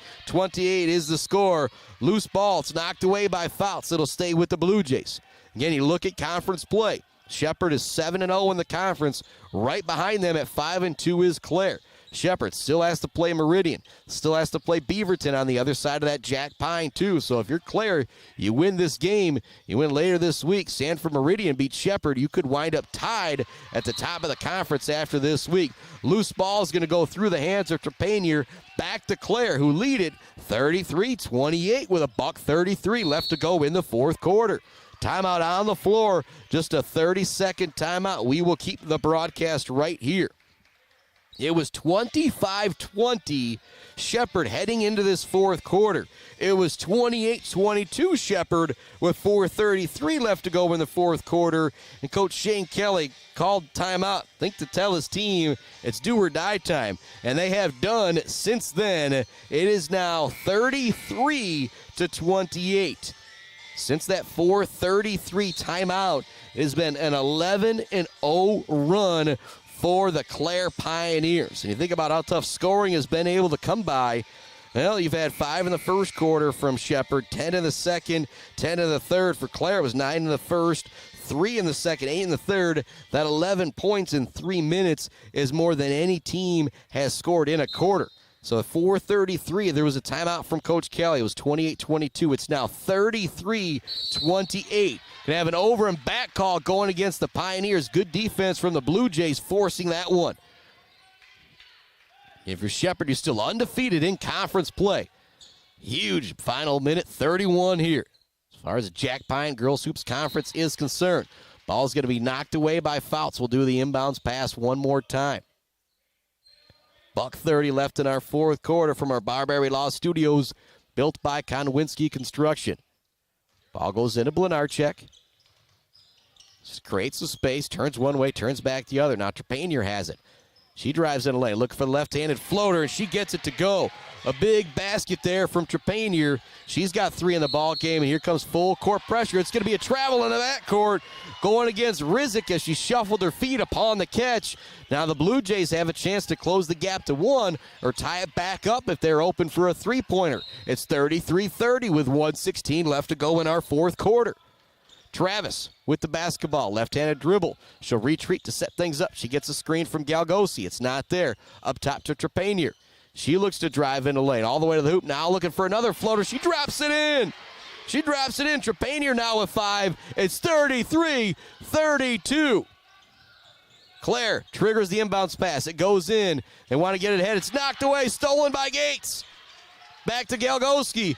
is the score. Loose ball, it's knocked away by Fouts. It'll stay with the Blue Jays. Again, you look at conference play. Shepherd is 7-0 in the conference. Right behind them at 5-2 is Clare. Shepherd still has to play Meridian, still has to play Beaverton on the other side of that Jack Pine too. So if you're Clare, you win this game, you win later this week, Sanford Meridian beats Shepherd, you could wind up tied at the top of the conference after this week. Loose ball is going to go through the hands of Trepanier, back to Clare, who lead it 33-28 with a $1:33 left to go in the fourth quarter. Timeout on the floor, just a 30-second timeout. We will keep the broadcast right here. It was 25-20 Shepherd heading into this fourth quarter. It was 28-22 Shepherd with 4:33 left to go in the fourth quarter. And Coach Shane Kelly called timeout, I think to tell his team it's do or die time. And they have done since then. It is now 33-28. Since that 4:33 timeout, it has been an 11-0 run for the Clare Pioneers. And you think about how tough scoring has been able to come by. Well, you've had 5 in the first quarter from Shepherd, 10 in the second, 10 in the third. For Clare, it was 9 in the first, 3 in the second, 8 in the third. That 11 points in 3 minutes is more than any team has scored in a quarter. So at 4:33, there was a timeout from Coach Kelly. It was 28-22. It's now 33-28. Gonna have an over and back call going against the Pioneers. Good defense from the Blue Jays forcing that one. If you're Shepherd, you're still undefeated in conference play. Huge final minute 31 here. As far as the Jack Pine Girls Hoops Conference is concerned. Ball's gonna be knocked away by Fouts. We'll do the inbounds pass one more time. $1:30 left in our fourth quarter from our Barbary Law Studios, built by Konwinski Construction. Ball goes into Blenarchek. Just creates the space, turns one way, turns back the other. Now Trepanier has it. She drives in the lane, looking for the left-handed floater, and she gets it to go. A big basket there from Trepanier. She's got 3 in the ball game, and here comes full court pressure. It's going to be a travel in the backcourt going against Rizik as she shuffled her feet upon the catch. Now the Blue Jays have a chance to close the gap to 1 or tie it back up if they're open for a three-pointer. It's 33-30 with 1:16 left to go in our fourth quarter. Travis with the basketball, left-handed dribble. She'll retreat to set things up. She gets a screen from Galgosi. It's not there. Up top to Trepanier. She looks to drive in the lane all the way to the hoop. Now looking for another floater. She drops it in. She drops it in. Trepanier now with 5. It's 33-32. Clare triggers the inbounds pass. It goes in. They want to get it ahead. It's knocked away. Stolen by Gates. Back to Galgoski.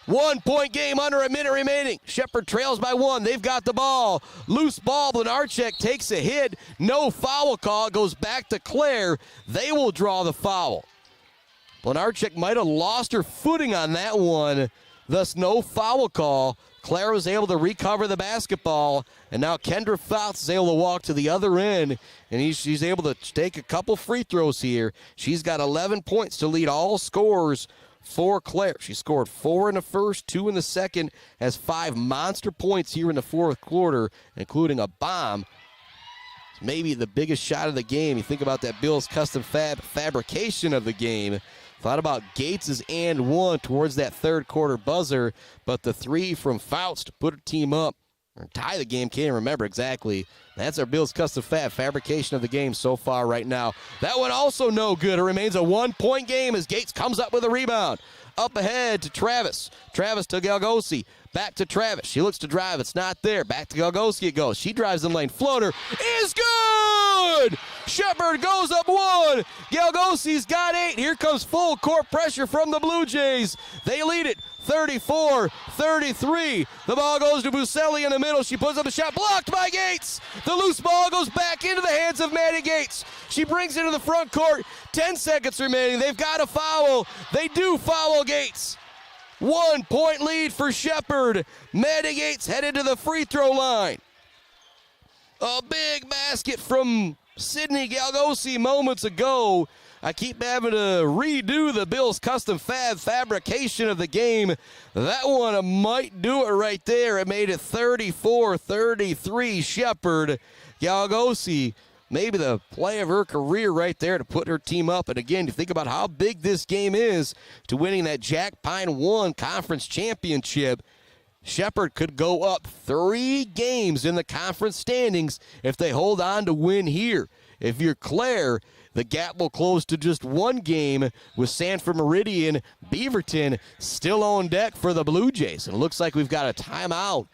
1 point game under a minute remaining. Shepherd trails by 1. They've got the ball. Loose ball. Blenarchek takes a hit. No foul call. It goes back to Clare. They will draw the foul. Blenarchek might have lost her footing on that one. Thus, no foul call. Clare was able to recover the basketball. And now Kendra Fouts is able to walk to the other end. And she's able to take a couple free throws here. She's got 11 points to lead all scorers for Clare. She scored 4 in the first, 2 in the second, has 5 monster points here in the fourth quarter, including a bomb. It's maybe the biggest shot of the game. You think about that Bill's Custom fabrication of the game. Thought about Gates' and 1 towards that third quarter buzzer, but the 3 from Fouts to put her team up or tie the game, can't remember exactly. That's our Bill's Custom fabrication of the game so far right now. That one also no good. It remains a 1 point game as Gates comes up with a rebound. Up ahead to Travis. Travis to Galgosi. Back to Travis. She looks to drive. It's not there. Back to Galgosi it goes. She drives in lane. Floater is good! Shepherd goes up 1. Galgosi's got 8. Here comes full court pressure from the Blue Jays. They lead it 34-33. The ball goes to Buselli in the middle. She puts up a shot blocked by Gates. The loose ball goes back into the hands of Maddie Gates. She brings it to the front court. 10 seconds remaining. They've got a foul. They do foul Gates. 1 point lead for Shepherd. Maddie Gates headed to the free throw line. A big basket from Sydney Galgosi moments ago. I keep having to redo the Bills custom fabrication of the game. That one might do it right there. It made it 34-33 Shepherd. Galgosi, maybe the play of her career right there to put her team up. And again, you think about how big this game is to winning that Jack Pine 1 conference championship. Shepherd could go up 3 games in the conference standings if they hold on to win here. If you're Clare, the gap will close to just 1 game with Sanford Meridian, Beaverton still on deck for the Blue Jays. And it looks like we've got a timeout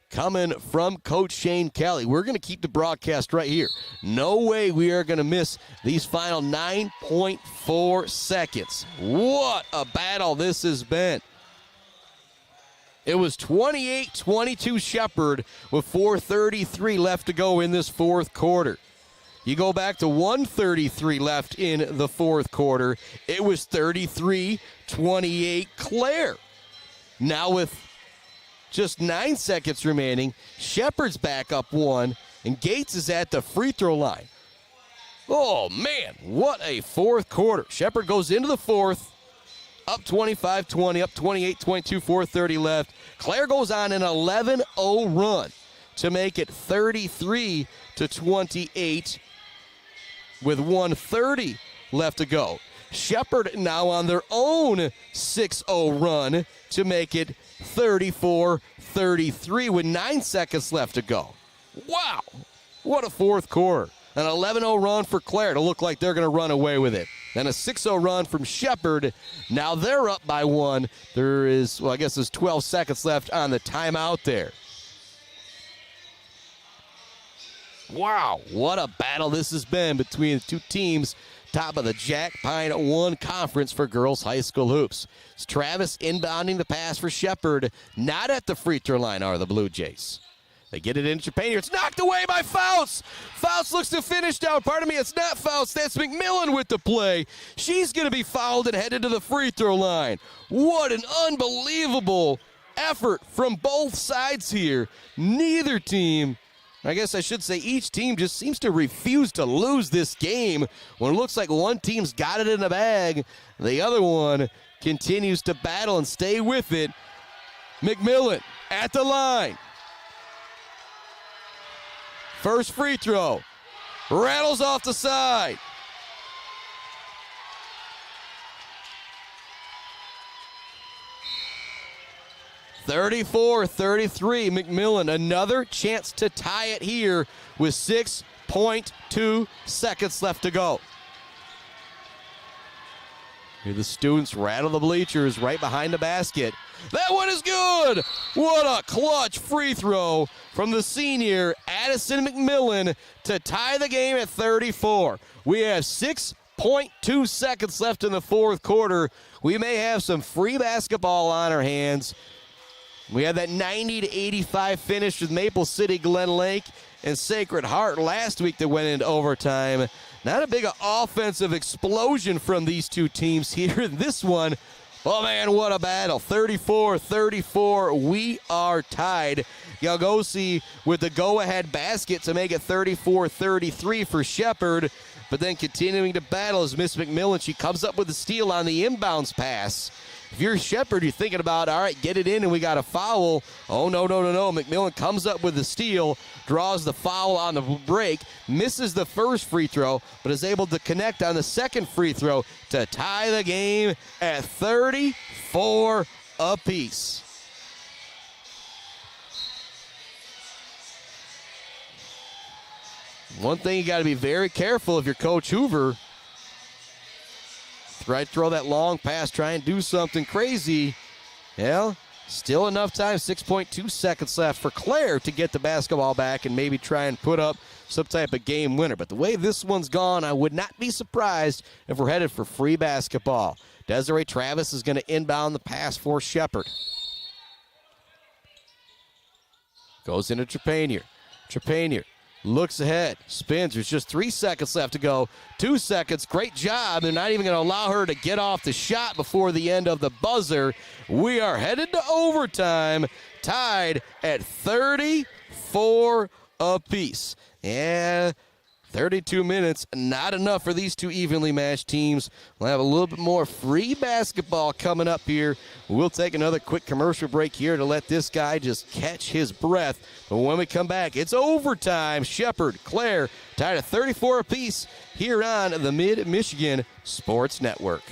coming from Coach Shane Kelly. We're going to keep the broadcast right here. No way we are going to miss these final 9.4 seconds. What a battle this has been. It was 28-22 Shepherd with 4:33 left to go in this fourth quarter. You go back to 1:33 left in the fourth quarter. It was 33-28 Clare. Now with just 9 seconds remaining, Shepherd's back up 1, and Gates is at the free throw line. Oh, man, what a fourth quarter. Shepherd goes into the fourth, up 25-20, up 28-22, 4:30 left. Clare goes on an 11-0 run to make it 33-28 with 1:30 left to go. Shepherd now on their own 6-0 run to make it 34-33 with 9 seconds left to go. Wow, what a fourth quarter. An 11-0 run for Clare to look like they're going to run away with it. Then a 6-0 run from Shepherd. Now they're up by 1. There is, well, I guess there's 12 seconds left on the timeout there. Wow, what a battle this has been between the two teams. Top of the Jack Pine 1 conference for girls high school hoops. It's Travis inbounding the pass for Shepherd. Not at the free throw line are the Blue Jays. They get it into Trepanier. It's knocked away by Fouts. Fouts looks to finish down. Pardon me, it's not Fouts. That's McMillan with the play. She's going to be fouled and headed to the free throw line. What an unbelievable effort from both sides here. Neither team, I guess I should say each team, just seems to refuse to lose this game when it looks like one team's got it in the bag. The other one continues to battle and stay with it. McMillan at the line. First free throw. Rattles off the side. (34-33) McMillan. Another chance to tie it here with 6.2 seconds left to go. Here the students rattle the bleachers right behind the basket. That one is good! What a clutch free throw from the senior Addison McMillan to tie the game at 34. We have 6.2 seconds left in the fourth quarter. We may have some free basketball on our hands. We had that 90-85 finish with Maple City, Glen Lake, and Sacred Heart last week that went into overtime. Not a big offensive explosion from these two teams here in this one. Oh, man, what a battle. 34-34, we are tied. Galgosi with the go-ahead basket to make it 34-33 for Shepherd, but then continuing to battle is Miss McMillan. She comes up with a steal on the inbounds pass. If you're Shepherd, you're thinking about, all right, get it in and we got a foul. Oh, no. McMillan comes up with the steal, draws the foul on the break, misses the first free throw, but is able to connect on the second free throw to tie the game at 34 apiece. One thing you got to be very careful if you're Coach Hoover. Try to throw that long pass, try and do something crazy. Well, still enough time, 6.2 seconds left for Clare to get the basketball back and maybe try and put up some type of game winner. But the way this one's gone, I would not be surprised if we're headed for free basketball. Desiree Travis is going to inbound the pass for Shepherd. Goes into Trepanier. Trepanier looks ahead, spins. There's just 3 seconds left to go. 2 seconds. Great job. They're not even going to allow her to get off the shot before the end of the buzzer. We are headed to overtime, tied at 34 apiece. And 32 minutes, not enough for these two evenly matched teams. We'll have a little bit more free basketball coming up here. We'll take another quick commercial break here to let this guy just catch his breath. But when we come back, it's overtime. Shepherd, Clare, tied at 34 apiece here on the Mid-Michigan Sports Network.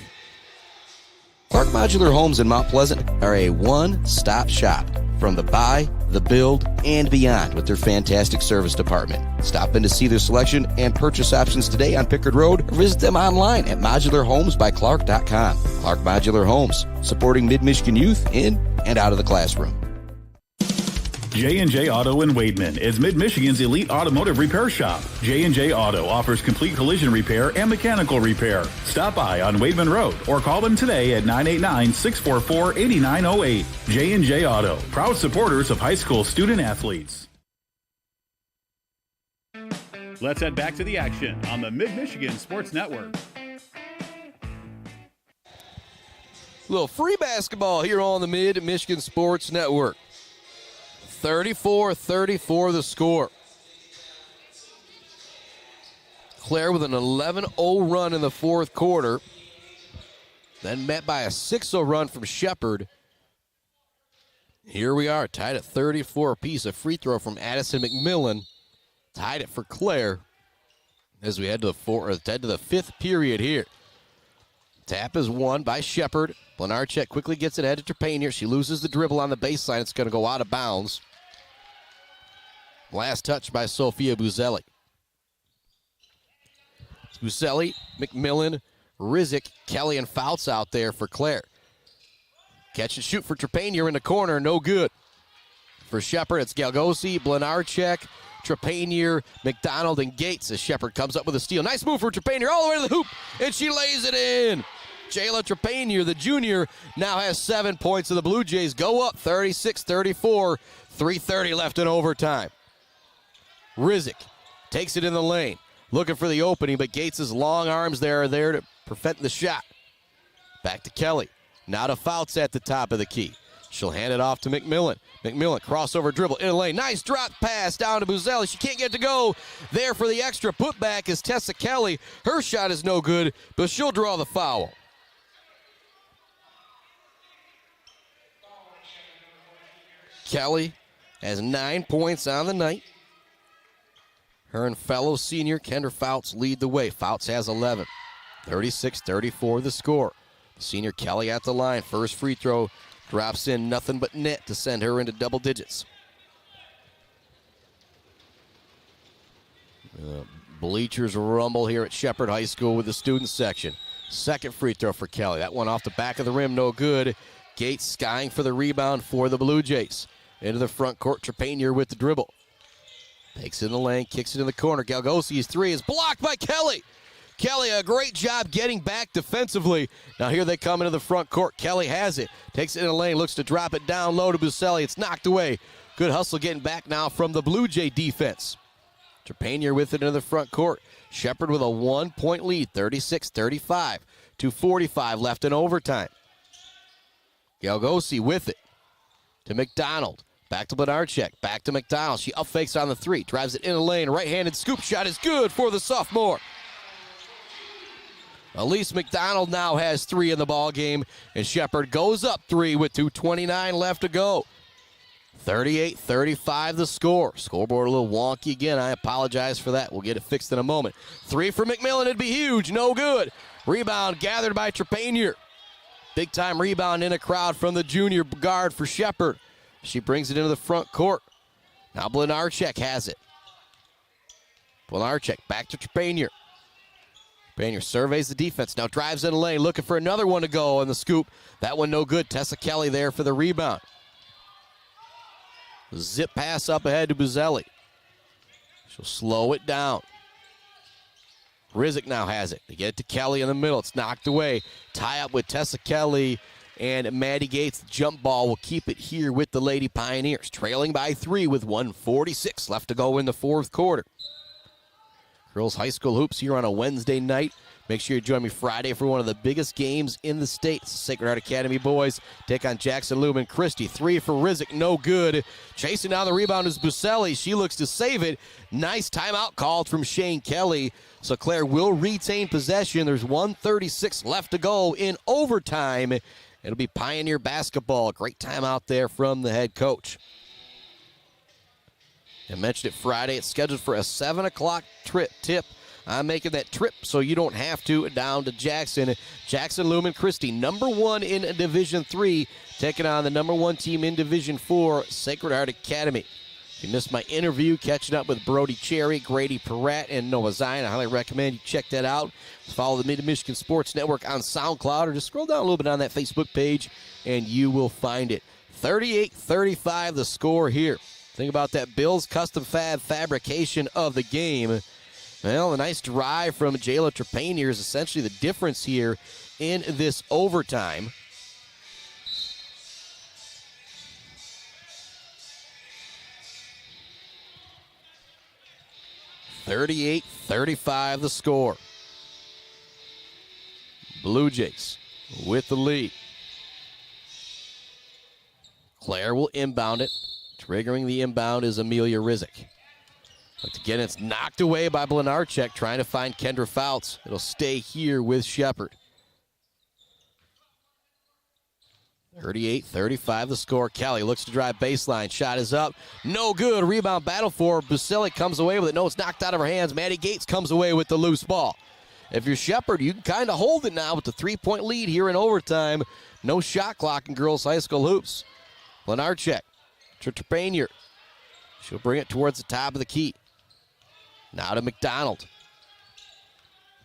Clark Modular Homes in Mount Pleasant are a one-stop shop from the buy, the build, and beyond with their fantastic service department. Stop in to see their selection and purchase options today on Pickard Road or visit them online at modularhomesbyclark.com. Clark Modular Homes, supporting Mid-Michigan youth in and out of the classroom. J&J Auto in Wademan is Mid-Michigan's elite automotive repair shop. J&J Auto offers complete collision repair and mechanical repair. Stop by on Wademan Road or call them today at 989-644-8908. J&J Auto, proud supporters of high school student athletes. Let's head back to the action on the Mid-Michigan Sports Network. Little free basketball here on the Mid-Michigan Sports Network. 34-34 the score. Clare with an 11-0 run in the fourth quarter. Then met by a 6-0 run from Shepherd. Here we are, tied at 34 apiece. A free throw from Addison McMillan. Tied it for Clare as we head to the fifth period here. Tap is won by Shepherd. Blenarchek quickly gets it ahead to Trepane here. She loses the dribble on the baseline. It's going to go out of bounds. Last touch by Sophia Buzelli. Buzelli, McMillan, Rizik, Kelly, and Fouts out there for Clare. Catch and shoot for Trepanier in the corner, no good. For Shepherd, it's Galgosi, Blenarchek, Trepanier, McDonald, and Gates as Shepherd comes up with a steal. Nice move for Trepanier all the way to the hoop, and she lays it in. Jayla Trepanier, the junior, now has 7 points, and the Blue Jays go up 36-34, 3:30 left in overtime. Rizik takes it in the lane, looking for the opening, but Gates' long arms there are there to prevent the shot. Back to Kelly. Now to Fouts at the top of the key. She'll hand it off to McMillan. McMillan, crossover dribble in the lane. Nice drop pass down to Buzelli. She can't get to go. There for the extra putback is Tessa Kelly. Her shot is no good, but she'll draw the foul. Kelly has 9 points on the night. Her and fellow senior Kendra Fouts lead the way. Fouts has 11. 36-34 the score. Senior Kelly at the line. First free throw drops in, nothing but net to send her into double digits. Bleachers rumble here at Shepherd High School with the student section. Second free throw for Kelly. That one off the back of the rim, no good. Gates skying for the rebound for the Blue Jays. Into the front court, Trepanier with the dribble. Takes it in the lane, kicks it in the corner. Galgosi's three is blocked by Kelly. Kelly, a great job getting back defensively. Now here they come into the front court. Kelly has it. Takes it in the lane, looks to drop it down low to Buselli. It's knocked away. Good hustle getting back now from the Blue Jay defense. Trepanier with it into the front court. Shepherd with a 1-point lead, 36-35. 2:45 left in overtime. Galgosi with it to McDonald. Back to Blenarchek. Back to McDonald. She up fakes on the three. Drives it in the lane. Right-handed scoop shot is good for the sophomore. Elise McDonald now has 3 in the ball game, and Shepherd goes up 3 with 2:29 left to go. 38-35 the score. Scoreboard a little wonky again. I apologize for that. We'll get it fixed in a moment. 3 for McMillan. It'd be huge. No good. Rebound gathered by Trepanier. Big-time rebound in a crowd from the junior guard for Shepherd. She brings it into the front court. Now Blenarchek has it. Blenarchek back to Trepanier. Trepanier surveys the defense. Now drives in the lane, looking for another one to go on the scoop. That one no good. Tessa Kelly there for the rebound. Zip pass up ahead to Buzelli. She'll slow it down. Rizik now has it. They get it to Kelly in the middle. It's knocked away. Tie up with Tessa Kelly And Maddie Gates, jump ball, will keep it here with the Lady Pioneers, trailing by 3 with 1:46 left to go in the fourth quarter. Girls High School Hoops here on a Wednesday night. Make sure you join me Friday for one of the biggest games in the state. Sacred Heart Academy boys take on Jackson Lumen Christie. 3 for Rizik, no good. Chasing down the rebound is Buselli. She looks to save it. Nice timeout called from Shane Kelly. So Clare will retain possession. There's 1:36 left to go in overtime. It'll be Pioneer basketball. Great timeout there from the head coach. I mentioned it Friday. It's scheduled for a 7 o'clock tip. I'm making that trip so you don't have to, down to Jackson. Jackson Lumen Christie, number 1 in Division III, taking on the number 1 team in Division IV, Sacred Heart Academy. If you missed my interview, catching up with Brody Cherry, Grady Perrat, and Noah Zion, I highly recommend you check that out. Follow the Mid-Michigan Sports Network on SoundCloud, or just scroll down a little bit on that Facebook page, and you will find it. 38-35 the score here. Think about that Bills Custom Fab fabrication of the game. Well, a nice drive from Jayla Trepanier is essentially the difference here in this overtime. (38-35) the score. Blue Jays with the lead. Clare will inbound it. Triggering the inbound is Amelia Rizik. But again, it's knocked away by Blenarchek, trying to find Kendra Fouts. It'll stay here with Shepard. 38-35 the score. Kelly looks to drive baseline. Shot is up. No good. Rebound battle for Buselli. Comes away with it. No, it's knocked out of her hands. Maddie Gates comes away with the loose ball. If you're Shepard, you can kind of hold it now with the 3-point lead here in overtime. No shot clock in girls high school hoops. Blenarchek to Trepanier. She'll bring it towards the top of the key. Now to McDonald.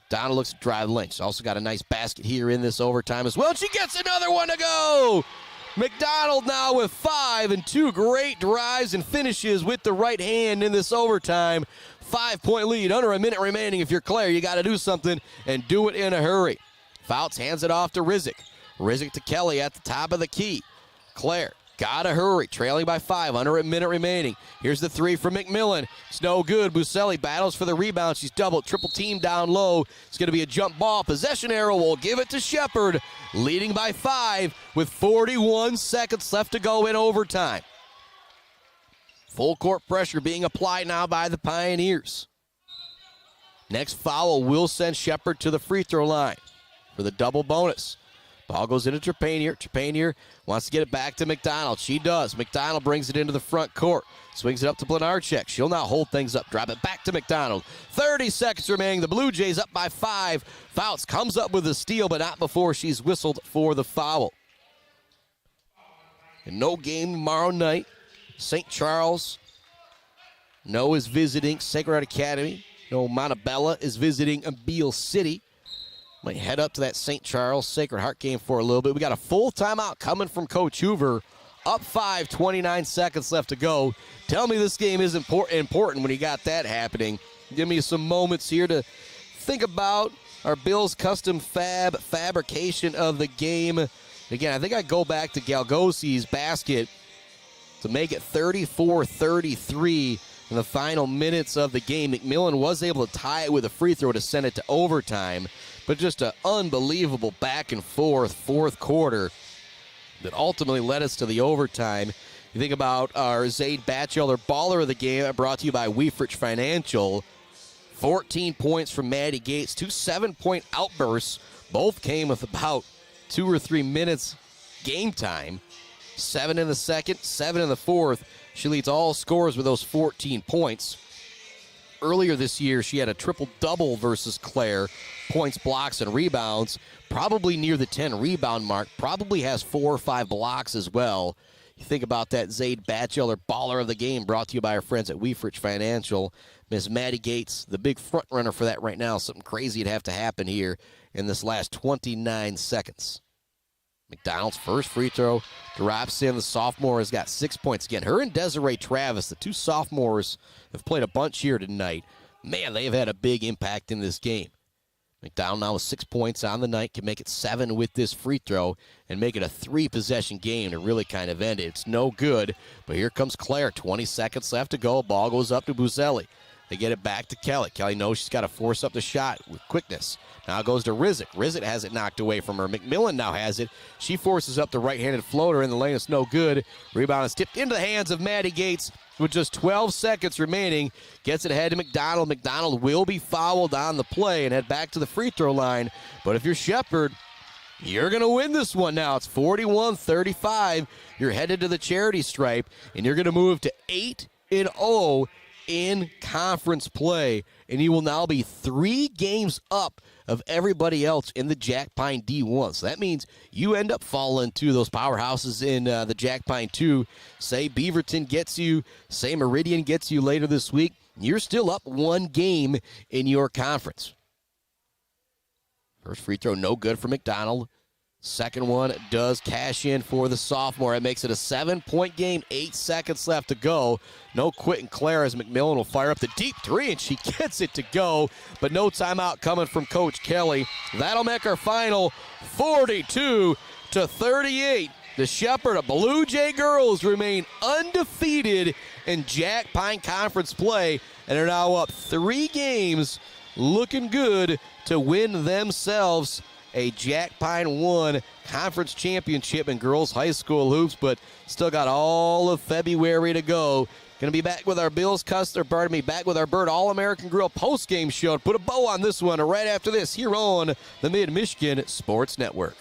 McDonald looks to drive lane. She's also got a nice basket here in this overtime as well. She gets another one to go. McDonald now with 5 and 2 great drives and finishes with the right hand in this overtime. 5-point lead, under a minute remaining. If you're Clare, you got to do something and do it in a hurry. Fouts hands it off to Rizik. Rizik to Kelly at the top of the key. Clare, gotta hurry, trailing by 5, under a minute remaining. Here's the 3 from McMillan. It's no good. Buselli battles for the rebound. She's doubled, triple team down low. It's going to be a jump ball. Possession arrow will give it to Shepard, leading by 5 with 41 seconds left to go in overtime. Full court pressure being applied now by the Pioneers. Next foul will send Shepard to the free throw line for the double bonus. Ball goes into Trepanier. Trepanier wants to get it back to McDonald. She does. McDonald brings it into the front court. Swings it up to Blenarchek. She'll now hold things up. Drop it back to McDonald. 30 seconds remaining. The Blue Jays up by 5. Fouts comes up with a steal, but not before she's whistled for the foul. And no game tomorrow night. St. Charles, is visiting Sacred Heart Academy. Montebello is visiting Beale City. Might head up to that St. Charles Sacred Heart game for a little bit. We got a full timeout coming from Coach Hoover. Up 5, 29 seconds left to go. Tell me this game is important when you got that happening. Give me some moments here to think about our Bills custom fabrication of the game. Again, I think I go back to Galgosi's basket to make it 34-33 in the final minutes of the game. McMillan was able to tie it with a free throw to send it to overtime. But just an unbelievable back and forth fourth quarter that ultimately led us to the overtime. You think about our Zaid Batchelor baller of the game, brought to you by Weefrich Financial. 14 points from Maddie Gates, 2 7-point outbursts. Both came with about 2 or 3 minutes game time. 7 in the second, 7 in the fourth. She leads all scorers with those 14 points. Earlier this year, she had a triple-double versus Clare. Points, blocks, and rebounds. Probably near the 10 rebound mark. Probably has 4 or 5 blocks as well. You think about that Zaid Batchelor baller of the game, brought to you by our friends at Weefrich Financial. Miss Maddie Gates, the big front runner for that right now. Something crazy would have to happen here in this last 29 seconds. McDonald's first free throw drops in. The sophomore has got 6 points. Again, her and Desiree Travis, the two sophomores, have played a bunch here tonight. Man, they have had a big impact in this game. McDonald now with 6 points on the night, can make it 7 with this free throw and make it a 3-possession game to really kind of end it. It's no good, but here comes Clare. 20 seconds left to go. Ball goes up to Buzelli. They get it back to Kelly. Kelly knows she's got to force up the shot with quickness. Now it goes to Rizek. Rizek has it knocked away from her. McMillan now has it. She forces up the right-handed floater in the lane. It's no good. Rebound is tipped into the hands of Maddie Gates with just 12 seconds remaining. Gets it ahead to McDonald. McDonald will be fouled on the play and head back to the free throw line. But if you're Shepherd, you're going to win this one now. It's 41-35. You're headed to the charity stripe, and you're going to move to 8-0 in conference play, and you will now be 3 games up of everybody else in the Jack Pine D1. So that means you end up falling to those powerhouses in the Jack Pine 2. Say Beaverton gets you, say Meridian gets you later this week. You're still up 1 game in your conference. First free throw, no good for McDonald. Second one does cash in for the sophomore. It makes it a 7-point game, 8 seconds left to go. No quitting Clare as McMillan will fire up the deep 3, and she gets it to go, but no timeout coming from Coach Kelly. That'll make our final 42-38. The Shepherd Blue Jay girls remain undefeated in Jack Pine Conference play and are now up 3 games, looking good to win themselves a Jack Pine 1 conference championship in girls high school hoops, but still got all of February to go. Going to be back with our back with our Bird All-American Grill post-game show. Put a bow on this one right after this here on the Mid-Michigan Sports Network.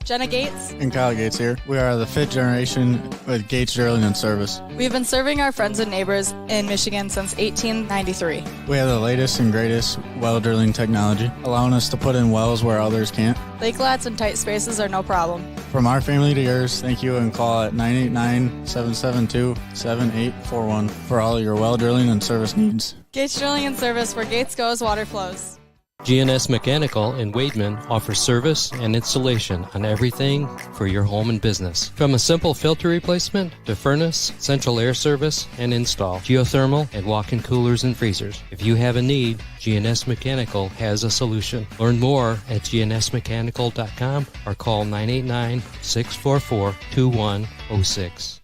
Jenna Gates And Kyle Gates here. We are the 5th generation with Gates Drilling and Service. We've been serving our friends and neighbors in Michigan since 1893. We have the latest and greatest well drilling technology, allowing us to put in wells where others can't. Lake lots and tight spaces are no problem. From our family to yours, thank you, and call at 989-772-7841 for all your well drilling and service needs. Gates Drilling and Service, where Gates goes, water flows. GNS Mechanical in Wademan offers service and installation on everything for your home and business. From a simple filter replacement to furnace, central air service, and install, geothermal, and walk-in coolers and freezers. If you have a need, GNS Mechanical has a solution. Learn more at gnsmechanical.com or call 989-644-2106.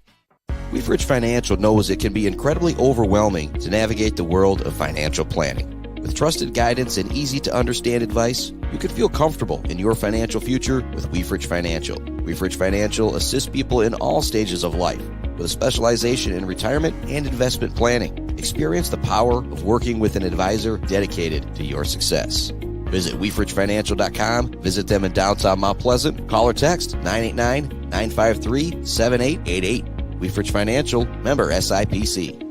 Weaveridge Financial knows it can be incredibly overwhelming to navigate the world of financial planning. With trusted guidance and easy-to-understand advice, you can feel comfortable in your financial future with Weaveridge Financial. Weaveridge Financial assists people in all stages of life with a specialization in retirement and investment planning. Experience the power of working with an advisor dedicated to your success. Visit WeaveridgeFinancial.com. Visit them in downtown Mount Pleasant. Call or text 989-953-7888. Weaveridge Financial, member SIPC.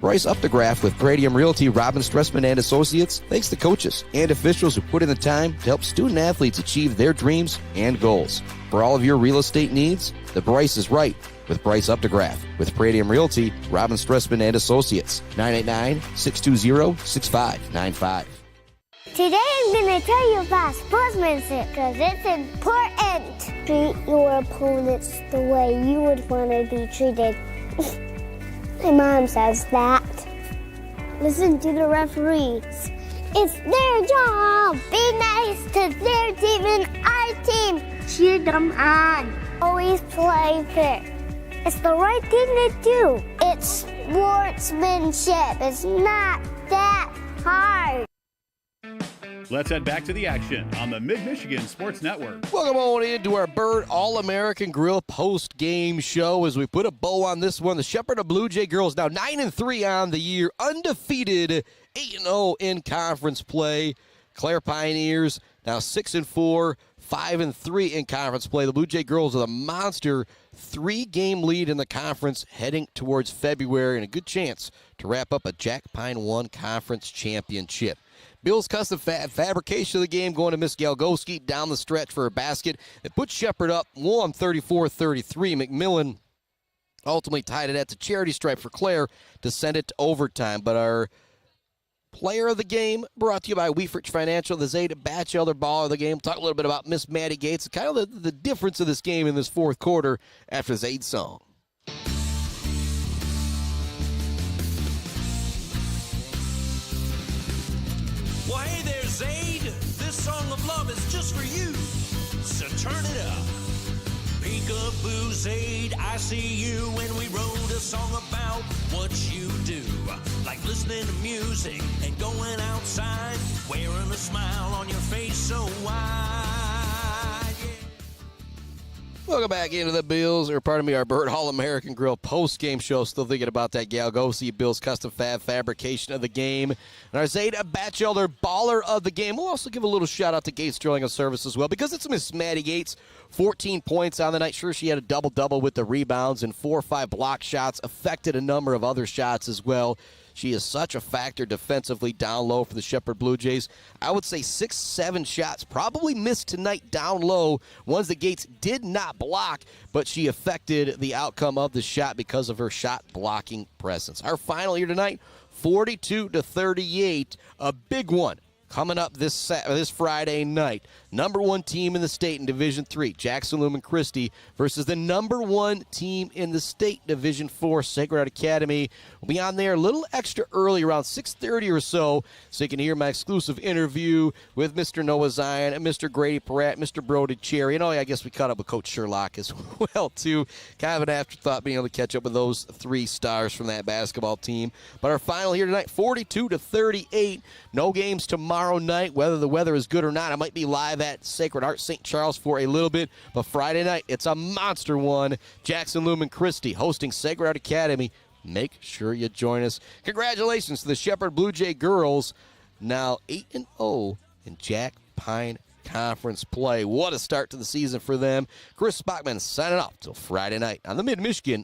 Bryce Updegraff with Pradium Realty, Robin Stressman and Associates thanks the coaches and officials who put in the time to help student athletes achieve their dreams and goals. For all of your real estate needs, the Bryce is right with Bryce Updegraff. With Pradium Realty, Robin Stressman and Associates, 989-620-6595. Today I'm going to tell you about sportsmanship because it's important. Treat your opponents the way you would want to be treated. My mom says that. Listen to the referees. It's their job. Be nice to their team and our team. Cheer them on. Always play fair. It's the right thing to do. It's sportsmanship. It's not that hard. Let's head back to the action on the Mid-Michigan Sports Network. Welcome on into our Bird All-American Grill post-game show as we put a bow on this one. The Shepherd of Blue Jay girls now 9-3 on the year, undefeated, 8-0 in conference play. Clare Pioneers now 6-4, 5-3 in conference play. The Blue Jay girls with a monster 3-game lead in the conference heading towards February and a good chance to wrap up a Jack Pine 1 conference championship. Bill's Custom fabrication of the game going to Miss Galgoski down the stretch for a basket that puts Shepherd up 34-33. McMillan ultimately tied it at the charity stripe for Clare to send it to overtime. But our player of the game brought to you by Weaveridge Financial, the Zeta Batchelder baller of the game. Talk a little bit about Miss Maddie Gates, kind of the difference of this game in this fourth quarter after Zade's song. Well, hey there, Zayd. This song of love is just for you. So turn it up. Peekaboo, Zayd, I see you. And we wrote a song about what you do. Like listening to music and going outside. Wearing a smile on your face so wide. Yeah. Welcome back into the Bills, or pardon me, our Bird Hall American Grill post-game show. Still thinking about that gal. Go see Bills Custom Fab fabrication of the game. And our Zeta Batchelder baller of the game. We'll also give a little shout-out to Gates Drilling and Service as well, because it's Miss Maddie Gates. 14 points on the night. Sure, she had a double-double with the rebounds, and 4 or 5 block shots. Affected a number of other shots as well. She is such a factor defensively down low for the Shepherd Blue Jays. I would say 6, 7 shots probably missed tonight down low. Ones that Gates did not block, but she affected the outcome of the shot because of her shot blocking presence. Our final here tonight, 42-38, a big one. Coming up this Friday night, number 1 team in the state in Division III, Jackson Lumen Christi, versus the number 1 team in the state, Division IV, Sacred Heart Academy. We'll be on there a little extra early, around 6:30 or so you can hear my exclusive interview with Mr. Noah Zion and Mr. Grady Peratt, Mr. Brody Cherry. And I guess we caught up with Coach Sherlock as well, too. Kind of an afterthought being able to catch up with those 3 stars from that basketball team. But our final here tonight, 42-38. No games tomorrow night, whether the weather is good or not. I might be live at Sacred Heart St. Charles for a little bit, but Friday night, it's a monster one. Jackson Lumen Christi hosting Sacred Heart Academy. Make sure you join us. Congratulations to the Shepherd Blue Jay girls, now 8-0 in Jack Pine Conference play. What a start to the season for them. Chris Spockman signing off till Friday night on the Mid-Michigan